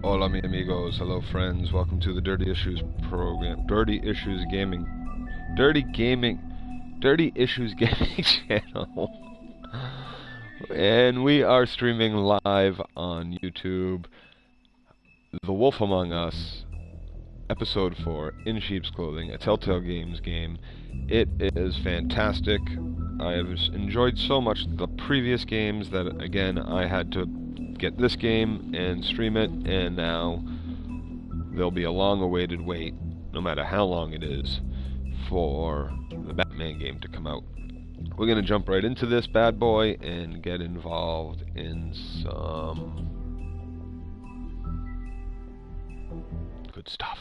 Hola, mi amigos. Hello, friends. Welcome to the Dirty Issues program. Dirty Issues Gaming. Dirty Issues Gaming channel. And we are streaming live on YouTube. The Wolf Among Us, Episode 4, In Sheep's Clothing, a Telltale Games game. It is fantastic. I have enjoyed so much the previous games that, again, I had to get this game and stream it, and now there'll be a long-awaited wait, no matter how long it is, for the Batman game to come out. We're going to jump right into this bad boy and get involved in some good stuff.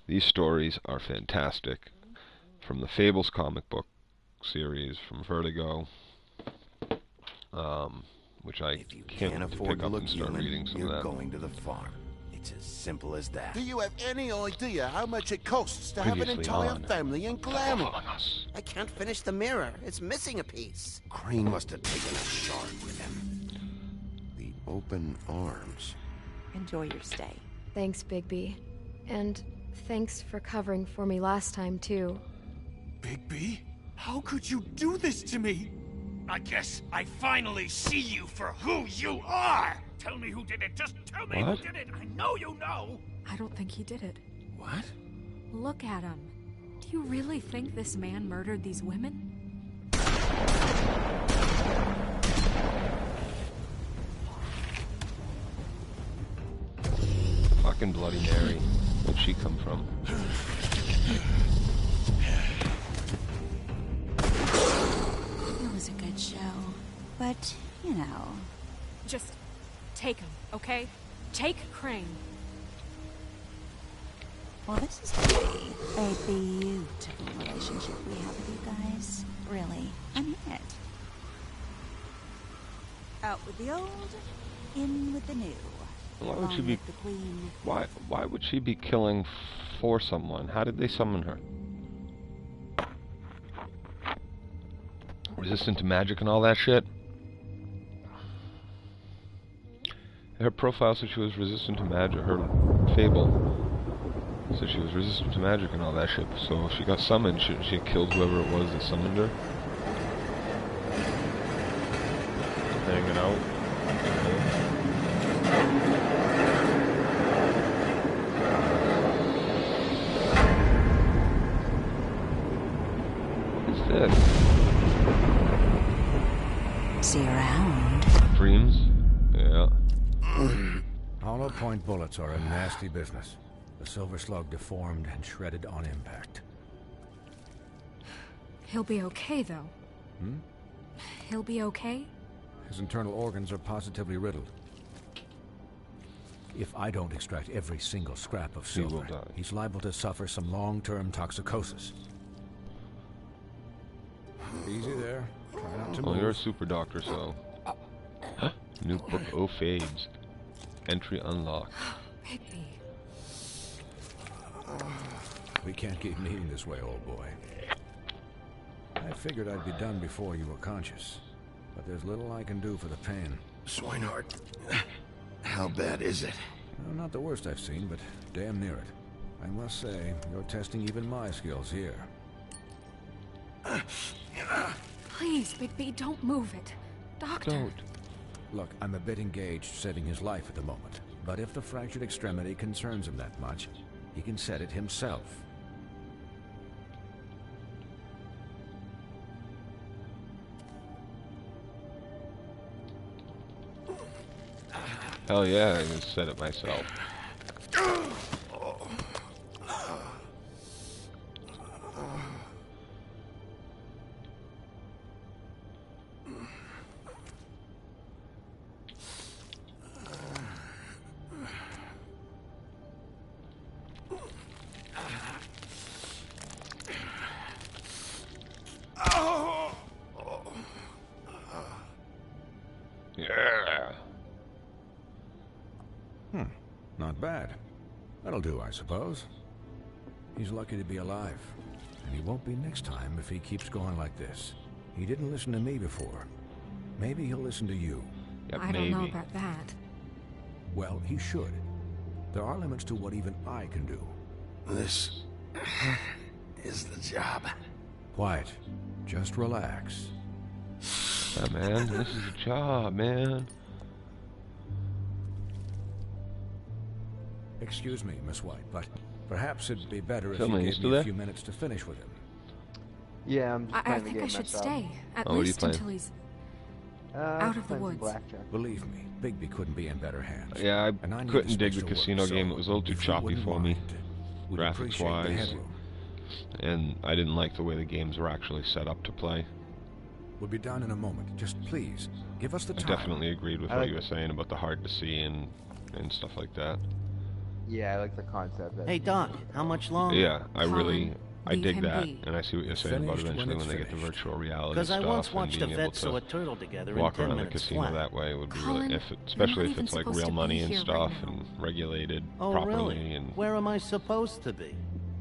These stories are fantastic. From the Fables comic book series from Vertigo, which I can't wait to pick up and start reading some of that. Going to the farm. It's as simple as that. Do you have any idea how much it costs to have an entire family in glamour? I can't finish the mirror. It's missing a piece. Crane must have taken a shard with him. The open arms. Enjoy your stay. Thanks, Bigby. And thanks for covering for me last time, too. Bigby? How could you do this to me? I guess I finally see you for who you are! Tell me who did it! Just tell me who did it! I know you know! I don't think he did it. What? Look at him. Do you really think this man murdered these women? Fucking Bloody Mary. Where'd she come from? It was a good show, but, you know... Just take him, okay? Take Crane. Well, this is gonna be a beautiful relationship we have with you guys. Really, I mean it. Out with the old, in with the new. Why would she be... The queen. Why would she be killing for someone? How did they summon her? Resistant to magic and all that shit? Her profile said she was resistant to magic. Her fable said she was resistant to magic and all that shit. So if she got summoned, shouldn't she have killed whoever it was that summoned her? Hanging out. What is this? See you around. Dreams? Yeah. Hollow point bullets are a nasty business. The Silver Slug deformed and shredded on impact. He'll be okay, though. Hmm? He'll be okay? His internal organs are positively riddled. If I don't extract every single scrap of silver, he's liable to suffer some long-term toxicosis. Easy there. Try not to move. Well, you're a super doctor, so... New book O fades. Entry unlocked. Bigby. We can't keep meeting this way, old boy. I figured I'd be done before you were conscious, but there's little I can do for the pain. Swinehart, how bad is it? Well, not the worst I've seen, but damn near it. I must say, you're testing even my skills here. Please, Bigby, don't move it. Doctor. Don't. Look, I'm a bit engaged saving his life at the moment, but if the fractured extremity concerns him that much, he can set it himself. Hell yeah, I can set it myself. Not bad. That'll do, I suppose. He's lucky to be alive. And he won't be next time if he keeps going like this. He didn't listen to me before. Maybe he'll listen to you. Yeah, I don't know about that. Well, he should. There are limits to what even I can do. This is the job. Quiet. Just relax. Yeah, man, this is a job, man. Excuse me, Miss White, but perhaps it'd be better if Finley, you you gave still me a there? few minutes to finish with him. Yeah, I'm just I playing the think game I should myself. stay, at Oh, what are you least playing? until he's Out out of the woods. Blackjack. Believe me, Bigby couldn't be in better hands. Yeah, And I I need couldn't this dig place the to work, casino so game. It was a little too if you choppy wouldn't for me, mind, we'd appreciate the graphics-wise. headroom. And I didn't like the way the games were actually set up to play. We'll be done in a moment. Just please, give us the I time. definitely agreed with what you were saying about the hard to see and stuff like that. Yeah, I like the concept. Hey, Doc, how much longer? Yeah, I Colin, I dig leave him that, be. and I see what you're saying about Finished when eventually it's when they get to finished. virtual reality Because I stuff once and watched a being able vet sew a to turtle together in walk 10 around the minutes casino flat. that way would be Colin, really, you're especially not if even it's like supposed real to be money and here right stuff now. and regulated Oh, properly really? and Where am I supposed to be?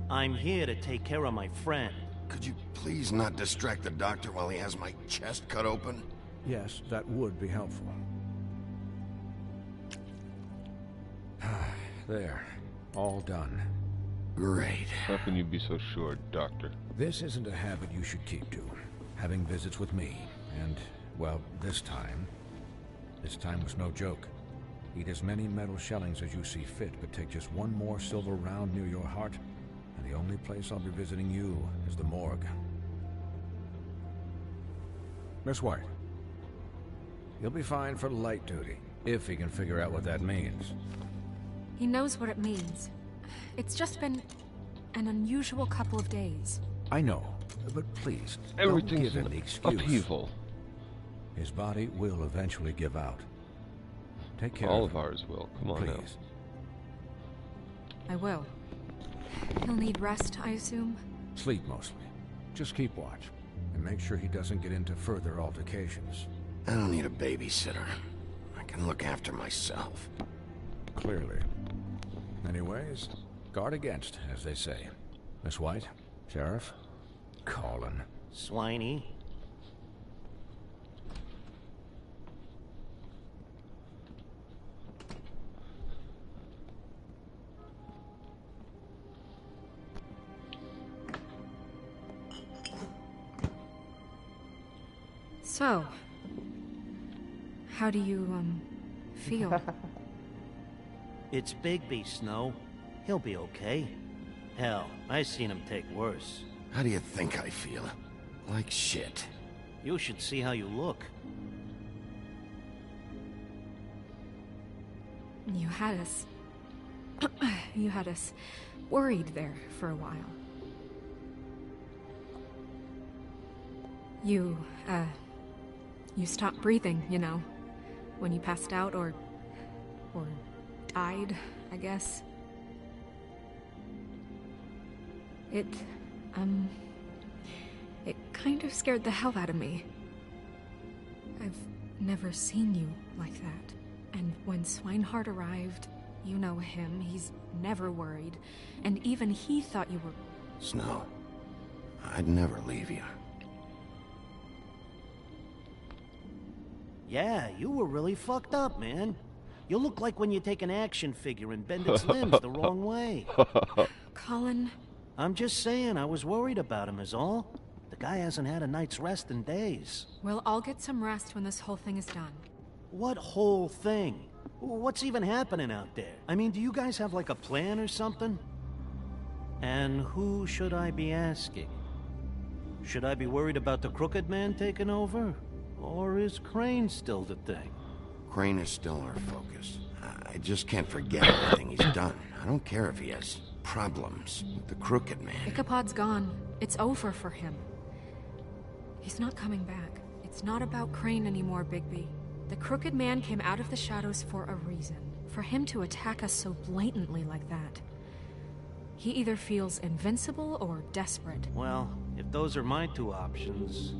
I'm here to take care of my friend. Could you please not distract the doctor while he has my chest cut open? Yes, that would be helpful. There. All done. Great. how can you be so sure, Doctor? This isn't a habit you should keep to. Having visits with me. And, well, this time was no joke. Eat as many metal shellings as you see fit, but take just one more silver round near your heart, and the only place I'll be visiting you is the morgue. Miss White, you'll be fine for light duty, if he can figure out what that means. He knows what it means. It's just been an unusual couple of days. I know, but please, don't Everything's give him an the excuse. upheaval. His body will eventually give out. Take care All of of him. ours will. Come on now. Please. I will. He'll need rest, I assume. Sleep mostly. Just keep watch. And make sure he doesn't get into further altercations. I don't need a babysitter. I can look after myself. Clearly. Anyways, guard against, as they say. Miss White, Sheriff, Colin. Swiney. So, how do you, feel? It's Bigby, Snow. He'll be okay. Hell, I seen him take worse. How do you think I feel? Like shit. You should see how you look. You had us... you had us worried there for a while. You stopped breathing, you know, when you passed out or died, I guess. It kind of scared the hell out of me. I've never seen you like that. And when Swinehart arrived, you know him, he's never worried. And even he thought you were... Snow, I'd never leave you. Yeah, you were really fucked up, man. You look like when you take an action figure and bend its limbs the wrong way. Colin... I'm just saying, I was worried about him is all. The guy hasn't had a night's rest in days. We'll all get some rest when this whole thing is done. What whole thing? What's even happening out there? I mean, do you guys have like a plan or something? And who should I be asking? Should I be worried about the Crooked Man taking over? Or is Crane still the thing? Crane is still our focus. I just can't forget everything he's done. I don't care if he has problems with the Crooked Man. Ichabod's gone. It's over for him. He's not coming back. It's not about Crane anymore, Bigby. The Crooked Man came out of the shadows for a reason. For him to attack us so blatantly like that. He either feels invincible or desperate. Well, if those are my two options,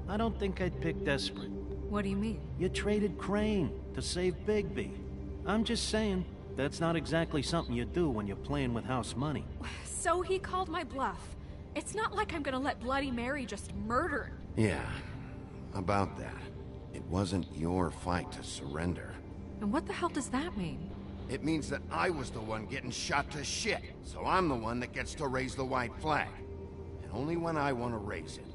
I don't think I'd pick desperate. What do you mean? You traded Crane to save Bigby. I'm just saying, that's not exactly something you do when you're playing with house money. So he called my bluff. It's not like I'm gonna let Bloody Mary just murder. Yeah, about that. It wasn't your fight to surrender. And what the hell does that mean? It means that I was the one getting shot to shit, so I'm the one that gets to raise the white flag. And only when I want to raise it.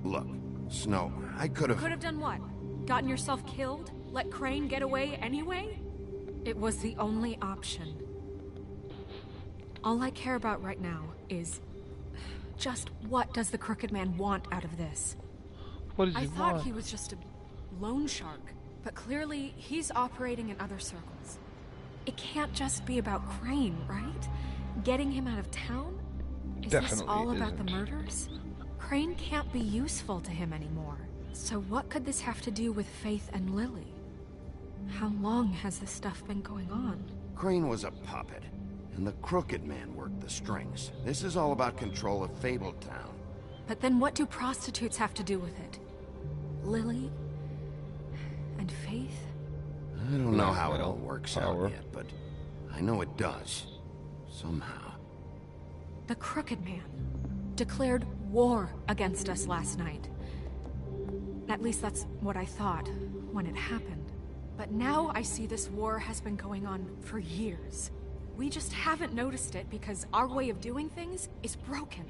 Look, Snow, I could have... Could have done what? Gotten yourself killed? Let Crane get away anyway? It was the only option. All I care about right now is... just what does the Crooked Man want out of this? What does he I thought want? he was just a loan shark, but clearly he's operating in other circles. It can't just be about Crane, right? Getting him out of town? Is this Definitely all about the isn't. murders? Crane can't be useful to him anymore. So what could this have to do with Faith and Lily? How long has this stuff been going on? Crane was a puppet, and the Crooked Man worked the strings. This is all about control of Fabletown. But then what do prostitutes have to do with it? Lily? And Faith? I don't know how it Well, all works power. out yet, but I know it does. Somehow. The Crooked Man declared war against us last night. At least that's what I thought when it happened. But now I see this war has been going on for years. We just haven't noticed it because our way of doing things is broken.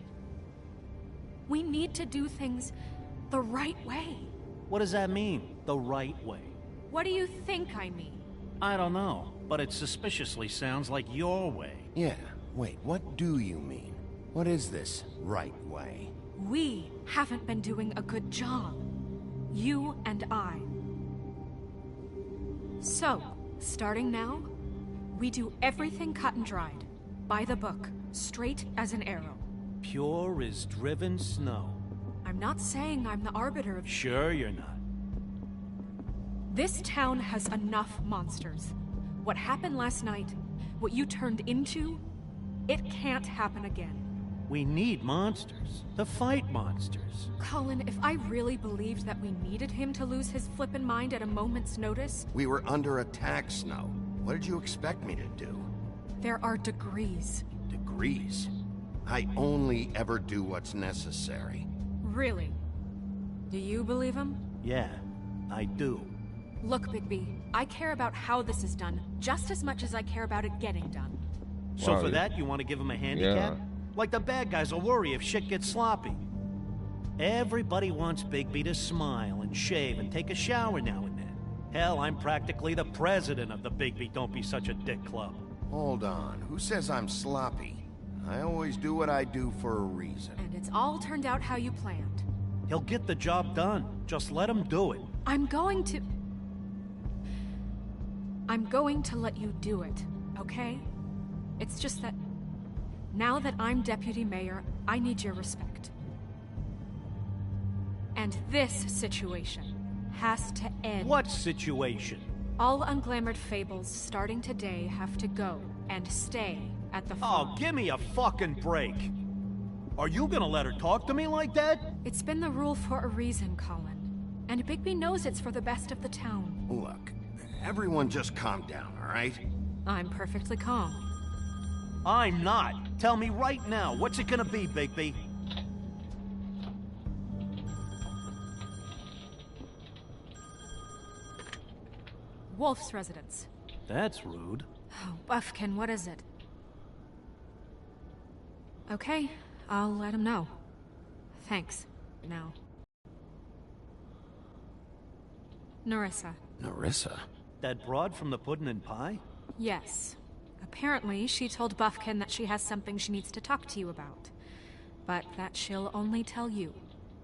We need to do things the right way. What does that mean, the right way? What do you think I mean? I don't know, but it suspiciously sounds like your way. Yeah, wait, what do you mean? What is this right way? We haven't been doing a good job. You and I. So, starting now, we do everything cut and dried. By the book, straight as an arrow. Pure as driven snow. I'm not saying I'm the arbiter of... Sure you're not. This town has enough monsters. What happened last night, what you turned into, it can't happen again. We need monsters. To fight monsters. Colin, if I really believed that we needed him to lose his flippin' mind at a moment's notice... We were under attack, Snow. What did you expect me to do? There are degrees. Degrees? I only ever do what's necessary. Really? Do you believe him? Yeah, I do. Look, Bigby, I care about how this is done just as much as I care about it getting done. So Wow, for that, you want to give him a handicap? Yeah. Like the bad guys will worry if shit gets sloppy. Everybody wants Bigby to smile and shave and take a shower now and then. Hell, I'm practically the president of the Bigby Don't Be Such a Dick Club. Hold on, who says I'm sloppy? I always do what I do for a reason. And it's all turned out how you planned. He'll get the job done. Just let him do it. I'm going to let you do it, okay? It's just that now that I'm deputy mayor, I need your respect. And this situation has to end. What situation? All unglamored fables starting today have to go and stay at the farm. Oh, give me a fucking break. Are you gonna let her talk to me like that? It's been the rule for a reason, Colin. And Bigby knows it's for the best of the town. Look, everyone just calm down, all right? I'm perfectly calm. I'm not. Tell me right now, what's it gonna be, Bigby? Wolf's residence. That's rude. Oh, Buffkin, what is it? Okay, I'll let him know. Thanks. Now. Nerissa. Nerissa? That broad from the Puddin' and Pie? Yes. Apparently, she told Buffkin that she has something she needs to talk to you about. But that she'll only tell you.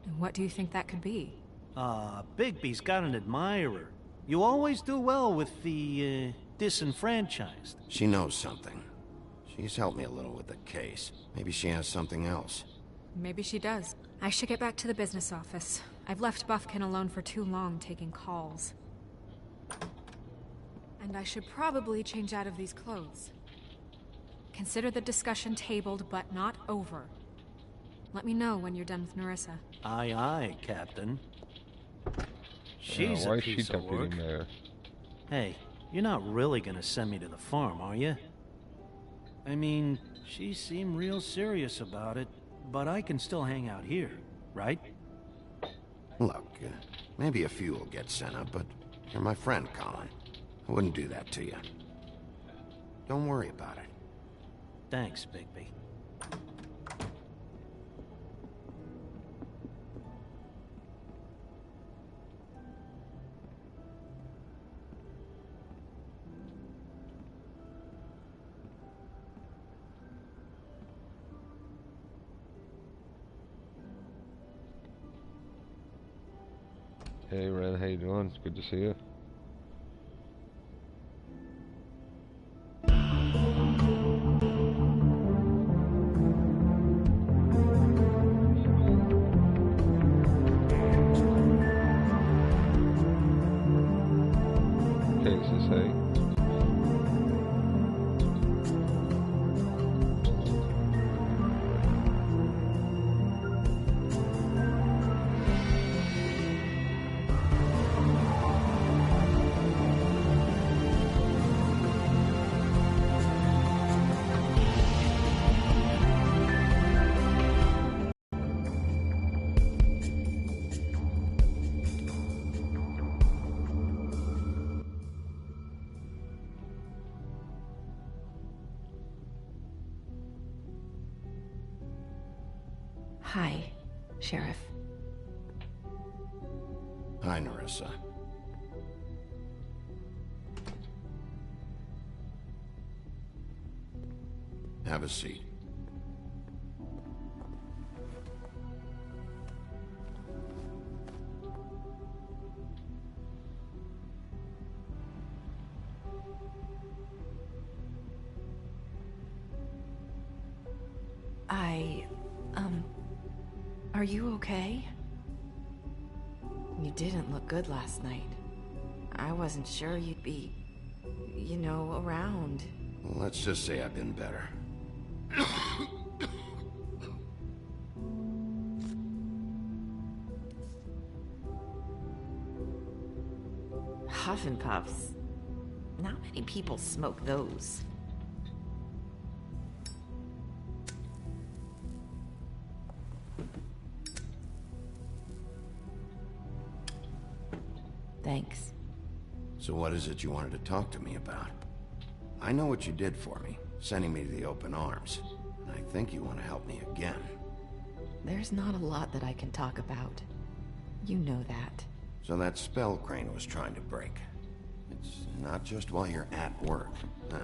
And what do you think that could be? Bigby's got an admirer. You always do well with the, disenfranchised. She knows something. She's helped me a little with the case. Maybe she has something else. Maybe she does. I should get back to the business office. I've left Buffkin alone for too long taking calls. And I should probably change out of these clothes. Consider the discussion tabled, but not over. Let me know when you're done with Nerissa. Aye, aye, Captain. She's why a is she piece of deputy work. mayor? Hey, You're not really gonna send me to the farm, are you? I mean, she seemed real serious about it, but I can still hang out here, right? Look, maybe a few will get sent up, but you're my friend, Colin. I wouldn't do that to you. Don't worry about it. Thanks, Bigby. Hey Ren, how you doing? It's good to see you. Okay, so say. Hi, Sheriff. Hi, Nerissa. Have a seat. Are you okay? You didn't look good last night. I wasn't sure you'd be, you know, around. Well, let's just say I've been better. Huff and puffs. Not many people smoke those. Thanks. So what is it you wanted to talk to me about? I know what you did for me, sending me to the open arms. And I think you want to help me again. There's not a lot that I can talk about. You know that. So that spell Crane was trying to break. It's not just while you're at work, huh?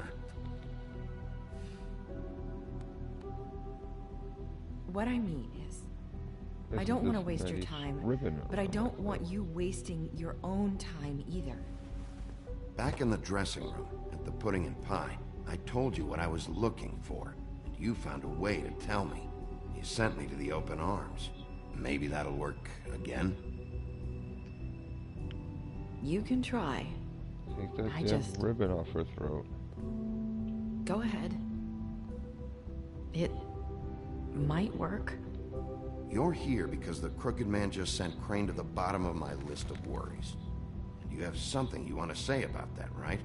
What I mean is, I don't want to waste your time, but I don't want you wasting your own time either. Back in the dressing room, at the pudding and pie, I told you what I was looking for, and you found a way to tell me. You sent me to the open arms. Maybe that'll work again? You can try. Take that damn ribbon off her throat. Go ahead. It might work. You're here because the crooked man just sent Crane to the bottom of my list of worries. And you have something you want to say about that, right?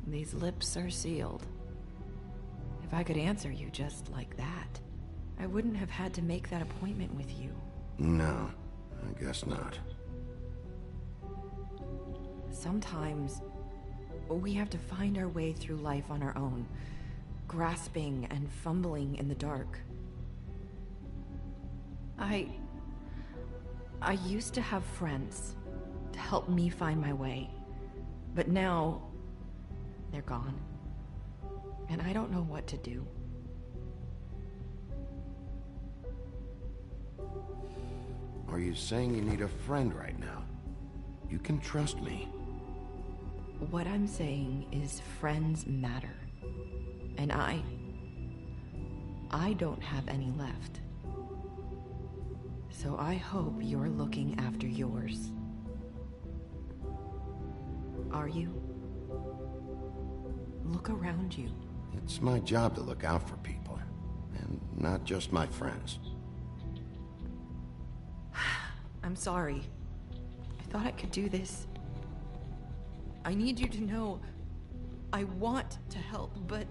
These lips are sealed. If I could answer you just like that, I wouldn't have had to make that appointment with you. No, I guess not. Sometimes we have to find our way through life on our own, grasping and fumbling in the dark. I used to have friends to help me find my way, but now they're gone, and I don't know what to do. Are you saying you need a friend right now? You can trust me. What I'm saying is friends matter, and I don't have any left. So I hope you're looking after yours. Are you? Look around you. It's my job to look out for people, and not just my friends. I'm sorry. I thought I could do this. I need you to know I want to help, but...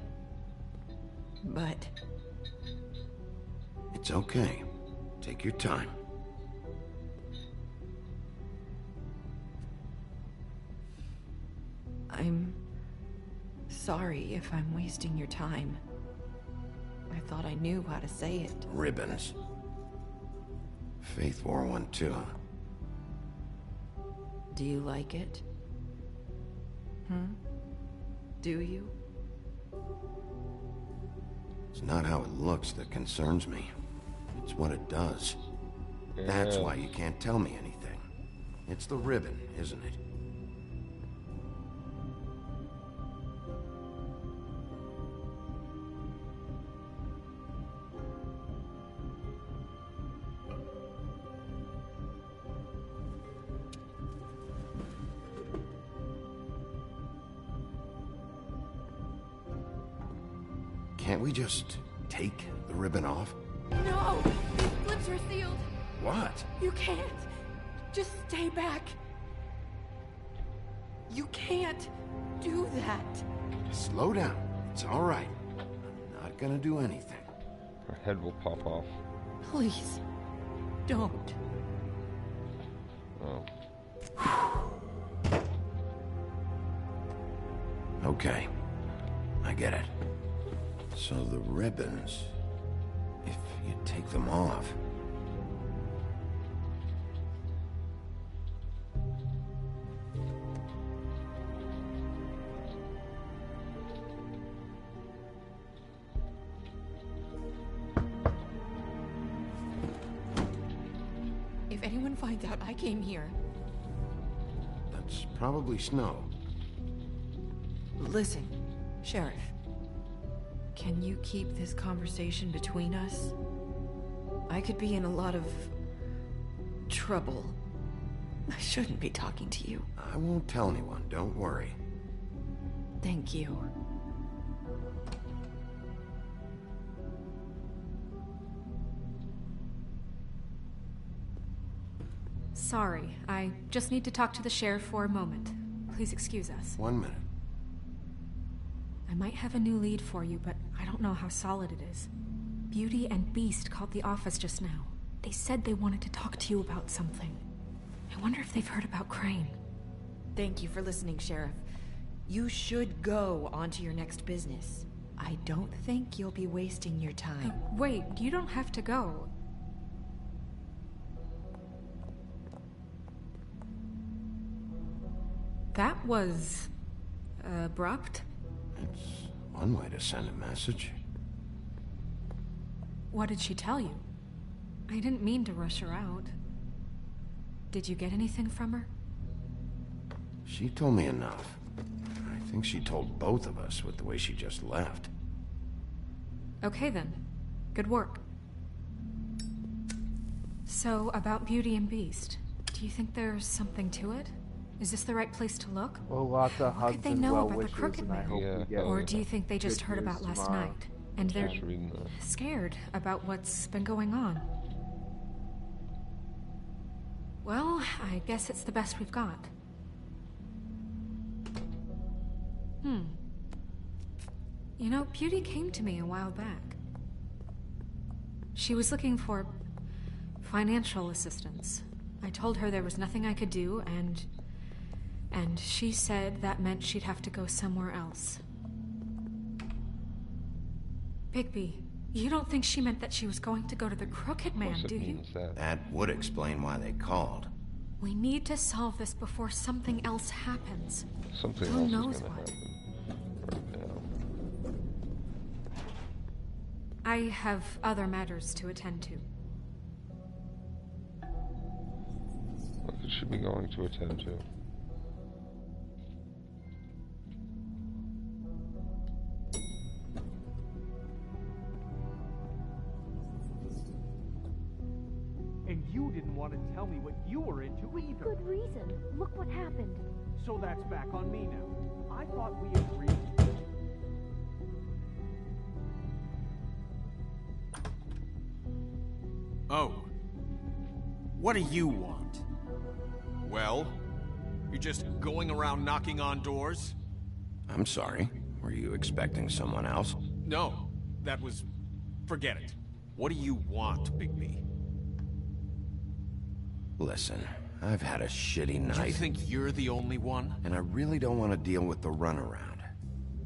It's okay. Take your time. I'm sorry if I'm wasting your time. I thought I knew how to say it. Ribbons. Faith wore one too. Do you like it? Do you? It's not how it looks that concerns me. It's what it does. That's why you can't tell me anything. It's the ribbon, isn't it? Can't we just take the ribbon off? No! These flips are sealed! What? You can't! Just stay back! You can't do that! Slow down. It's all right. I'm not gonna do anything. Her head will pop off. Please, don't. Oh. Okay. I get it. So the ribbons, if you take them off... If anyone finds out I came here... That's probably Snow. Listen, Sheriff. Can you keep this conversation between us? I could be in a lot of... trouble. I shouldn't be talking to you. I won't tell anyone, don't worry. Thank you. Sorry, I just need to talk to the sheriff for a moment. Please excuse us. 1 minute. I might have a new lead for you, but I don't know how solid it is. Beauty and Beast called the office just now. They said they wanted to talk to you about something. I wonder if they've heard about Crane. Thank you for listening, Sheriff. You should go on to your next business. I don't think you'll be wasting your time. Wait, you don't have to go. That was... abrupt? It's one way to send a message. What did she tell you? I didn't mean to rush her out. Did you get anything from her? She told me enough. I think she told both of us with the way she just left. Okay then. Good work. So, about Beauty and Beast, do you think there's something to it? Is this the right place to look? Well, lots of What could hugs they and know well about the wishes, Crooked and I Man? hope we get Or do you think they just good heard about news last tomorrow. night, and they're Just reading that. scared about what's been going on? Well, I guess it's the best we've got. You know, Beauty came to me a while back. She was looking for financial assistance. I told her there was nothing I could do, and she said that meant she'd have to go somewhere else. Bigby, you don't think she meant that she was going to go to the Crooked Man, do you? That would explain why they called. We need to solve this before something else happens. Something Who else knows is gonna what? happen. I have other matters to attend to. What could she be going to attend to? And you didn't want to tell me what you were into either. Good reason. Look what happened. So that's back on me now. I thought we agreed. Oh. What do you want? Well, You're just going around knocking on doors? I'm sorry. Were you expecting someone else? No, that was... forget it. What do you want, Bigby? Listen, I've had a shitty night. You think you're the only one? And I really don't want to deal with the runaround.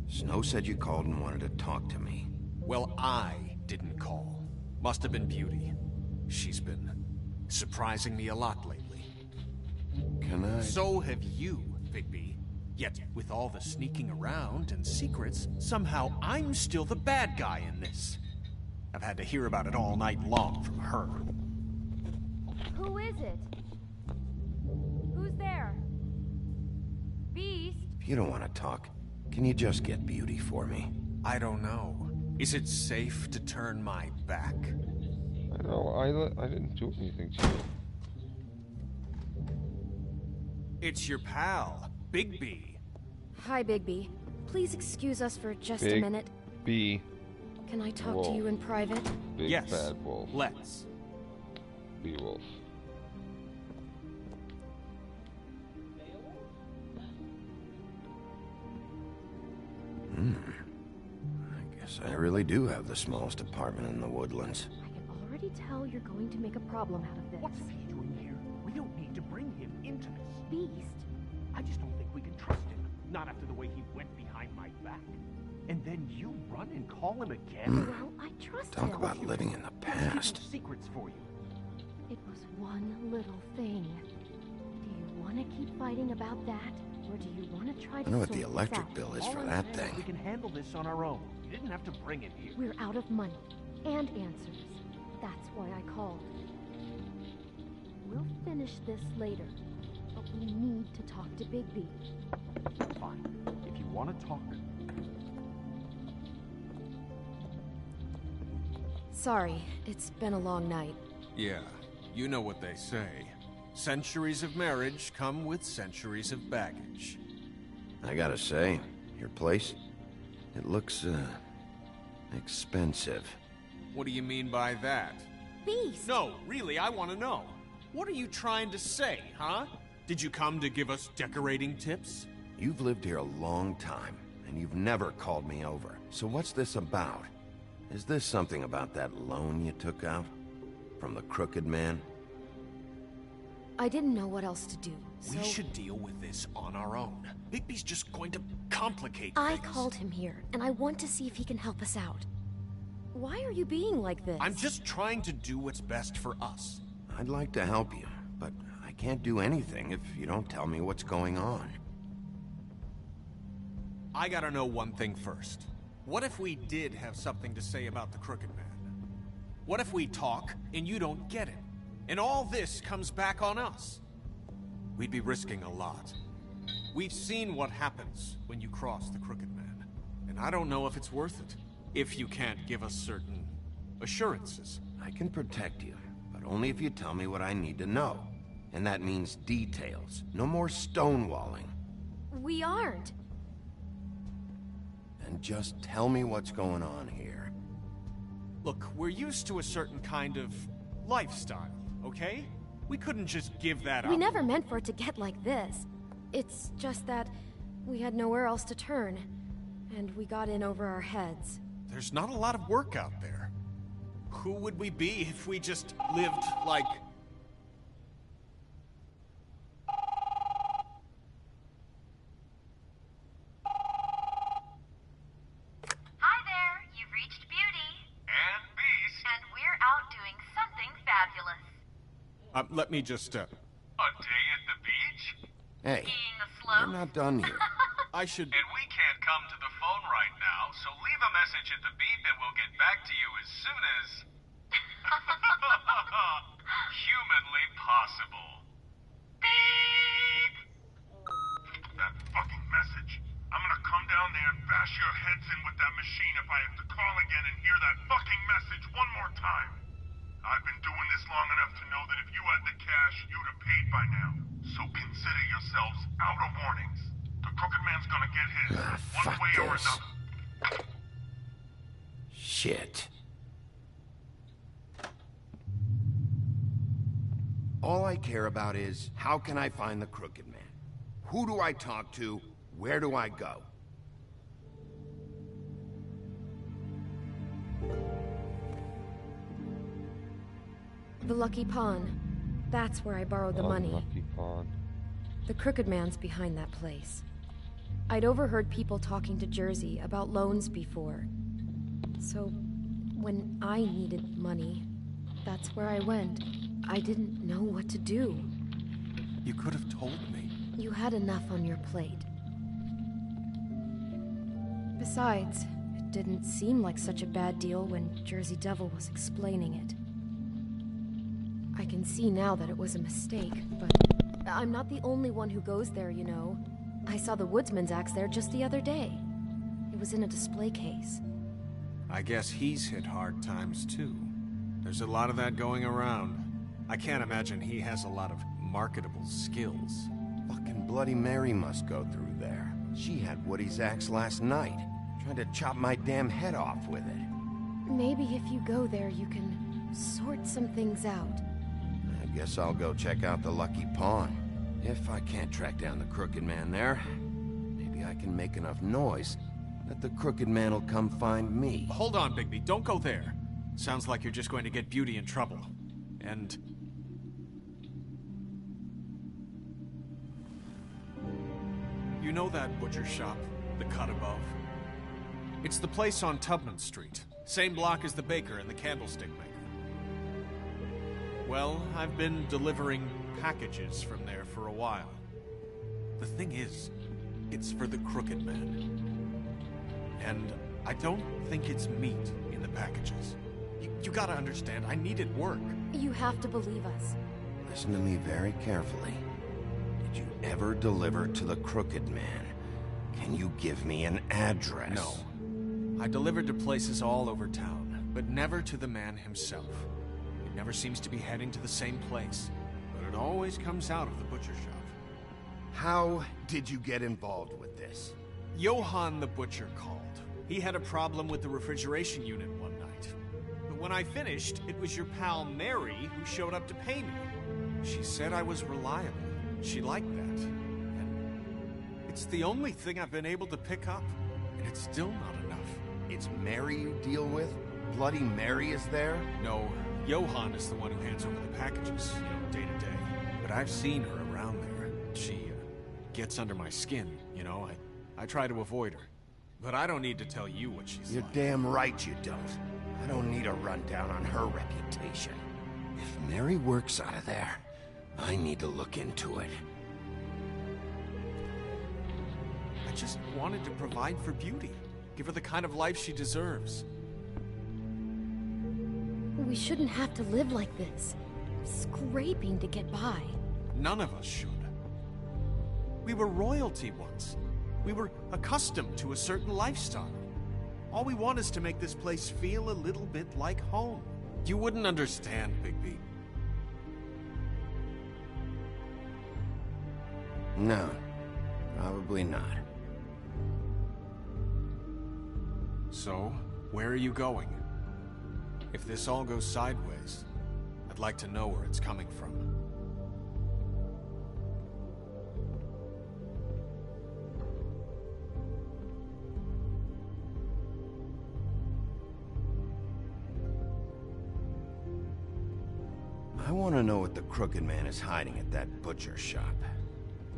Snow said you called and wanted to talk to me. Well, I didn't call. Must have been Beauty. She's been surprising me a lot lately. Can I... So have you, Bigby. Yet, with all the sneaking around and secrets, somehow I'm still the bad guy in this. I've had to hear about it all night long from her. Who is it? Who's there? Beast? If you don't want to talk, can you just get Beauty for me? I don't know. Is it safe to turn my back? No, I didn't do anything to you. It's your pal, Bigby. Hi, Bigby. Please excuse us for just a Big minute. B. Can I talk Wolf. to you in private? Big Yes, bad wolf. let's. B wolf. I guess I really do have the smallest apartment in the Woodlands. I can already tell you're going to make a problem out of this. What's he doing here? We don't need to bring him into this. Beast? I just don't think we can trust him. Not after the way he went behind my back. And then you run and call him again? Well, I trust Talk him. about living in the past. Keeping secrets for you. It was one little thing. Do you want to keep fighting about that? Or do you want to try to I know what sort the this electric out? bill is All for I'm that saying is thing. we can handle this on our own. You didn't have to bring him here. We're out of money. And answers. That's why I called. We'll finish this later. But we need to talk to Bigby. Fine. If you want to talk... Sorry, it's been a long night. Yeah, you know what they say. Centuries of marriage come with centuries of baggage. I gotta say, your place, it looks, expensive. What do you mean by that? Beast! No, really, I want to know. What are you trying to say, huh? Did you come to give us decorating tips? You've lived here a long time, and you've never called me over. So what's this about? Is this something about that loan you took out? From the crooked man? I didn't know what else to do, so... We should deal with this on our own. Bigby's just going to complicate I things. called him here, and I want to see if he can help us out. Why are you being like this? I'm just trying to do what's best for us. I'd like to help you, but I can't do anything if you don't tell me what's going on. I gotta know one thing first. What if we did have something to say about the Crooked Man? What if we talk, and you don't get it? And all this comes back on us? We'd be risking a lot. We've seen what happens when you cross the Crooked Man. And I don't know if it's worth it. If you can't give us certain assurances. I can protect you, but only if you tell me what I need to know. And that means details. No more stonewalling. We aren't. And just tell me what's going on here. Look, we're used to a certain kind of lifestyle, okay? We couldn't just give that up. We never meant for it to get like this. It's just that we had nowhere else to turn, and we got in over our heads. There's not a lot of work out there. Who would we be if we just lived like... Hi there, you've reached Beauty. And Beast. And we're out doing something fabulous. let me just, A day at the beach? Hey, Skiing the slopes? we're not done here. I should... And we can't come to the phone right now, so leave a message at the beep and we'll get back to you as soon as... humanly possible. Beep! That fucking message. I'm gonna come down there and bash your heads in with that machine if I have to call again and hear that fucking message one more time. I've been doing this long enough to know that if you had the cash, you'd have paid by now. So consider yourselves out of warnings. The Crooked Man's gonna get his, one way or this. another. Shit. All I care about is, how can I find the Crooked Man? Who do I talk to? Where do I go? The Lucky Pawn. That's where I borrowed the money. Lucky Pawn. The Crooked Man's behind that place. I'd overheard people talking to Jersey about loans before. So, when I needed money, that's where I went. I didn't know what to do. You could have told me. You had enough on your plate. Besides, it didn't seem like such a bad deal when Jersey Devil was explaining it. I can see now that it was a mistake, but I'm not the only one who goes there, you know. I saw the Woodsman's axe there just the other day. It was in a display case. I guess he's hit hard times too. There's a lot of that going around. I can't imagine he has a lot of marketable skills. Fucking Bloody Mary must go through there. She had Woody's axe last night. Tried to chop my damn head off with it. Maybe if you go there, you can sort some things out. I guess I'll go check out the Lucky Pawn. If I can't track down the Crooked Man there, maybe I can make enough noise that the Crooked Man will come find me. Hold on, Bigby. Don't go there. Sounds like you're just going to get Beauty in trouble. And... you know that butcher shop? The cut above? It's the place on Tubman Street. Same block as the baker and the candlestick maker. Well, I've been delivering packages from there for a while. The thing is, it's for the Crooked Man. And I don't think it's meat in the packages. You gotta understand, I needed work. You have to believe us. Listen to me very carefully. Did you ever deliver to the Crooked Man? Can you give me an address? No. I delivered to places all over town, but never to the man himself. He never seems to be heading to the same place, but it always comes out of the butcher shop. How did you get involved with this? Johann the butcher called. He had a problem with the refrigeration unit one night. But when I finished, it was your pal Mary who showed up to pay me. She said I was reliable. She liked that. And it's the only thing I've been able to pick up, and it's still not enough. It's Mary you deal with? Bloody Mary is there? No, Johann is the one who hands over the packages, day to day. But I've seen her around there. She gets under my skin, I try to avoid her. But I don't need to tell you what she's You're like. damn right you don't. I don't need a rundown on her reputation. If Mary works out of there, I need to look into it. I just wanted to provide for Beauty. Give her the kind of life she deserves. We shouldn't have to live like this. Scraping to get by. None of us should. We were royalty once. We were accustomed to a certain lifestyle. All we want is to make this place feel a little bit like home. You wouldn't understand, Bigby. No, probably not. So, where are you going? If this all goes sideways, I'd like to know where it's coming from. I want to know what the Crooked Man is hiding at that butcher shop.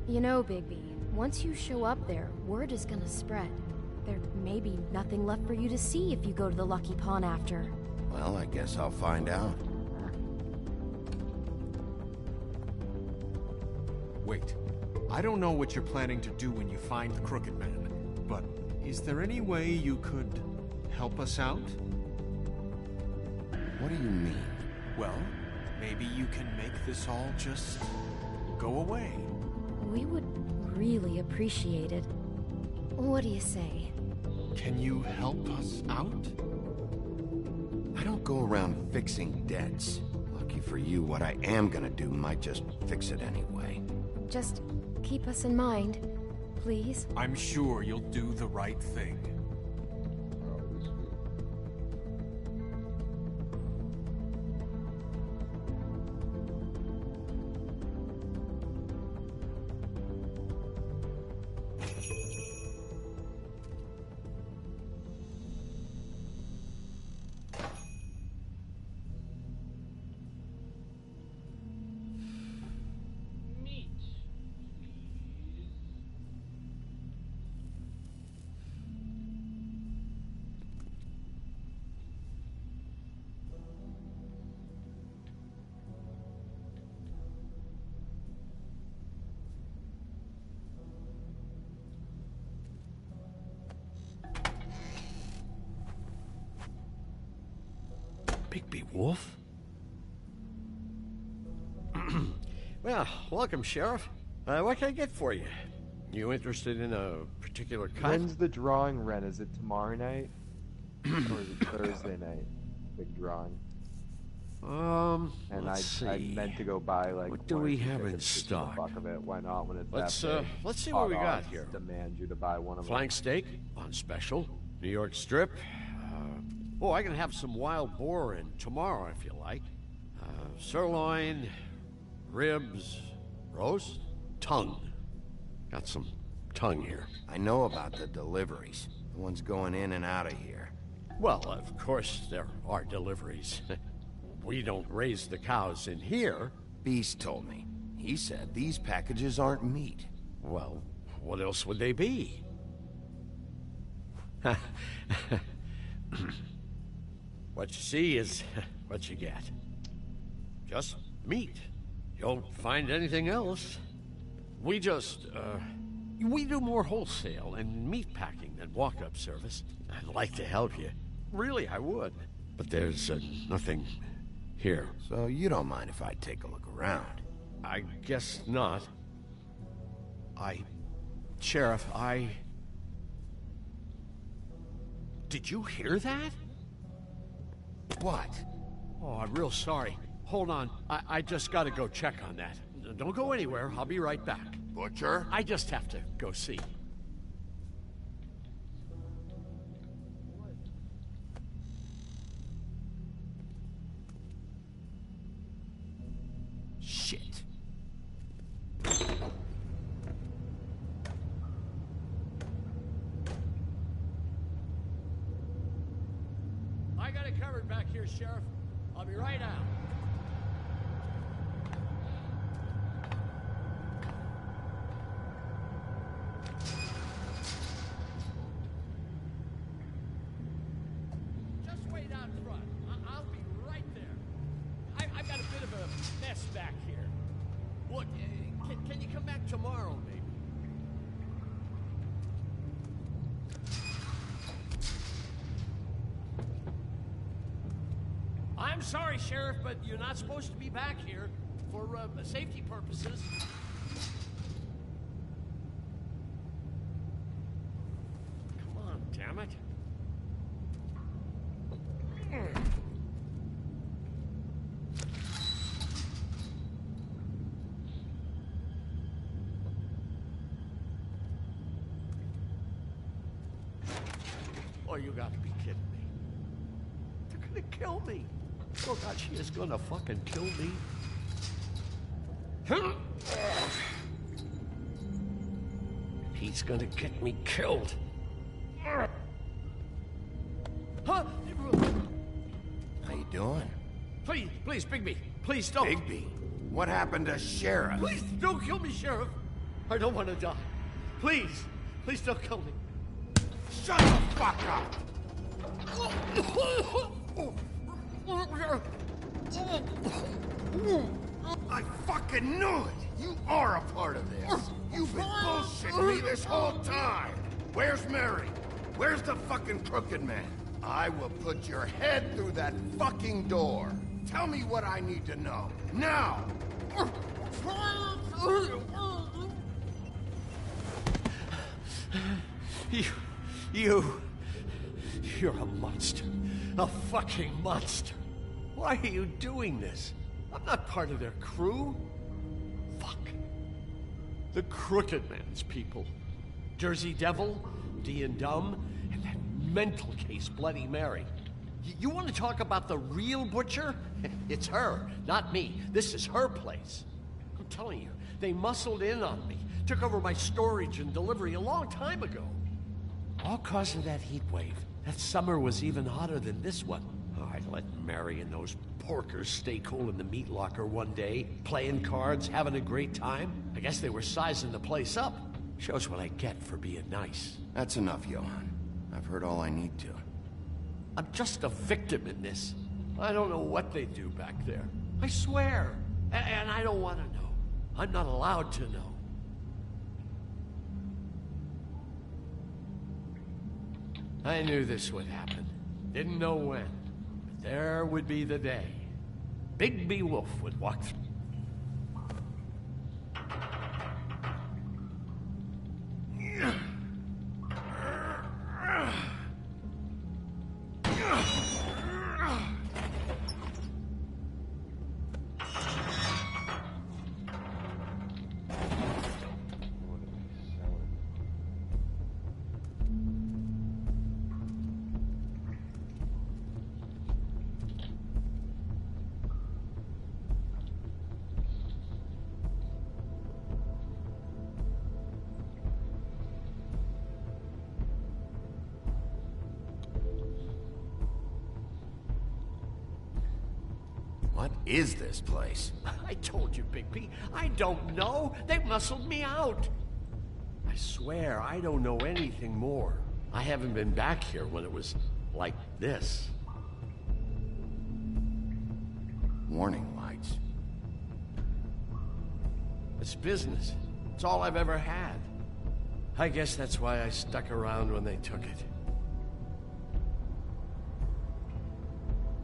You know, Bigby, once you show up there, word is gonna spread. There may be nothing left for you to see if you go to the Lucky Pawn after. Well, I guess I'll find out. Wait, I don't know what you're planning to do when you find the Crooked Man, but is there any way you could help us out? What do you mean? Well, maybe you can make this all just go away. We would really appreciate it. What do you say? Can you help us out? I don't go around fixing debts. Lucky for you, what I am gonna do might just fix it anyway. Just keep us in mind, please. I'm sure you'll do the right thing. Bigby Wolf? Well, welcome, Sheriff. What can I get for you? You interested in a particular cut? When's the drawing, Ren? Is it tomorrow night? Or is it Thursday night? Big drawing. And I meant to go buy like. What do we have in stock? Fuck of it. Why not? When it's let's that big? Let's see what we got Odds here. Demand you to buy one of Flank them. steak on special. New York strip. Oh, I can have some wild boar in tomorrow if you like. Sirloin, ribs, roast, tongue. Got some tongue here. I know about the deliveries. The ones going in and out of here. Well, of course there are deliveries. We don't raise the cows in here. Beast told me. He said these packages aren't meat. Well, what else would they be? What you see is what you get. Just meat. You won't find anything else. We just, we do more wholesale and meat packing than walk-up service. I'd like to help you. Really, I would. But there's nothing here. So you don't mind if I take a look around? I guess not. Sheriff, Did you hear that? What? Oh, I'm real sorry. Hold on. I just gotta go check on that. Don't go anywhere. I'll be right back. Butcher? I just have to go see. Shit. I got it covered back here, Sheriff. I'll be right out. Just wait out front. I'll be right there. I've got a bit of a mess back here. Look, can you come back tomorrow, maybe? I'm sorry, Sheriff, but you're not supposed to be back here for safety purposes. Come on, damn it. Oh, you gotta be kidding me. They're gonna kill me. Oh God, she is gonna fucking kill me. He's gonna get me killed. Huh? How you doing? Please, Bigby. Please don't. Bigby? What happened to Sheriff? Please don't kill me, Sheriff. I don't want to die. Please don't kill me. Shut the fuck up! I fucking knew it! You are a part of this! You've been bullshitting me this whole time! Where's Mary? Where's the fucking crooked man? I will put your head through that fucking door! Tell me what I need to know, now! You're a monster. A fucking monster. Why are you doing this? I'm not part of their crew. Fuck. The Crooked Man's people. Jersey Devil, D and Dumb, and that mental case Bloody Mary. You want to talk about the real butcher? It's her, not me. This is her place. I'm telling you, they muscled in on me. Took over my storage and delivery a long time ago. All cause of that heat wave. That summer was even hotter than this one. Oh, I let Mary and those porkers stay cool in the meat locker one day, playing cards, having a great time. I guess they were sizing the place up. Shows what I get for being nice. That's enough, Johan. I've heard all I need to. I'm just a victim in this. I don't know what they do back there. I swear. And I don't want to know. I'm not allowed to know. I knew this would happen. Didn't know when. But there would be the day. Bigby Wolf would walk through. What is this place? I told you, Bigby. I don't know. They muscled me out. I swear, I don't know anything more. I haven't been back here when it was like this. Warning lights. It's business. It's all I've ever had. I guess that's why I stuck around when they took it.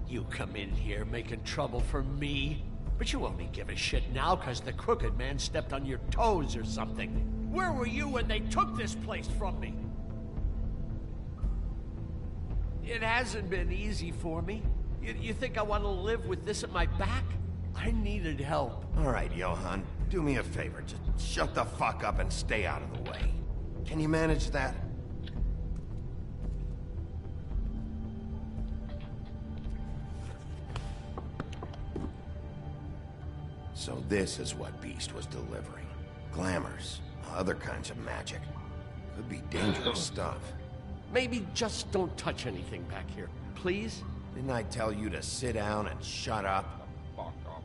You come in here making trouble for me, but you only give a shit now because the Crooked Man stepped on your toes or something. Where were you when they took this place from me? It hasn't been easy for me. You think I want to live with this at my back? I needed help. All right, Johan, do me a favor. Just shut the fuck up and stay out of the way. Can you manage that? So this is what Beast was delivering. Glamours, other kinds of magic. Could be dangerous stuff. Maybe just don't touch anything back here, please? Didn't I tell you to sit down and shut up? Fuck off.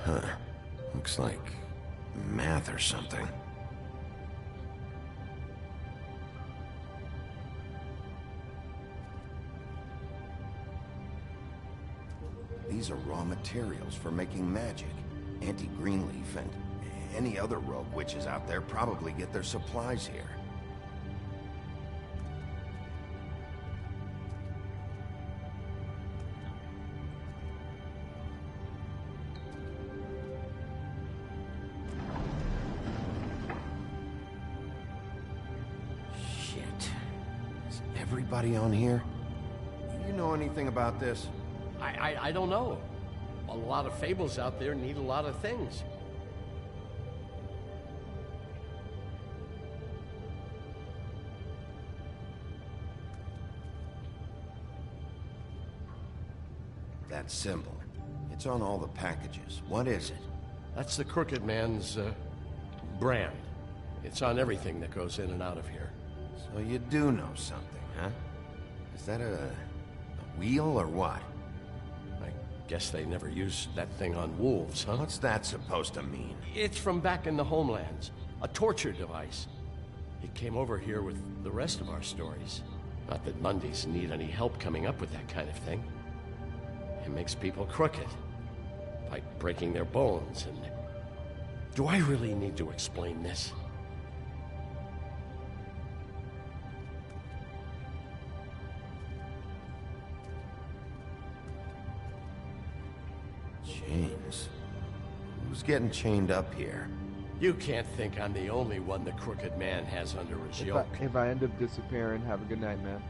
Huh. Looks like math or something. These are raw materials for making magic. Auntie Greenleaf and any other rogue witches out there probably get their supplies here. Shit. Is everybody on here? You know anything about this? I don't know. A lot of fables out there need a lot of things. That symbol. It's on all the packages. What is it? That's the Crooked Man's, brand. It's on everything that goes in and out of here. So you do know something, huh? Is that a wheel or what? I guess they never used that thing on wolves, huh? What's that supposed to mean? It's from back in the homelands. A torture device. It came over here with the rest of our stories. Not that Mundies need any help coming up with that kind of thing. It makes people crooked. Like breaking their bones and... Do I really need to explain this? Chains. Who's getting chained up here? You can't think I'm the only one the Crooked Man has under his yoke. If I end up disappearing, have a good night, man.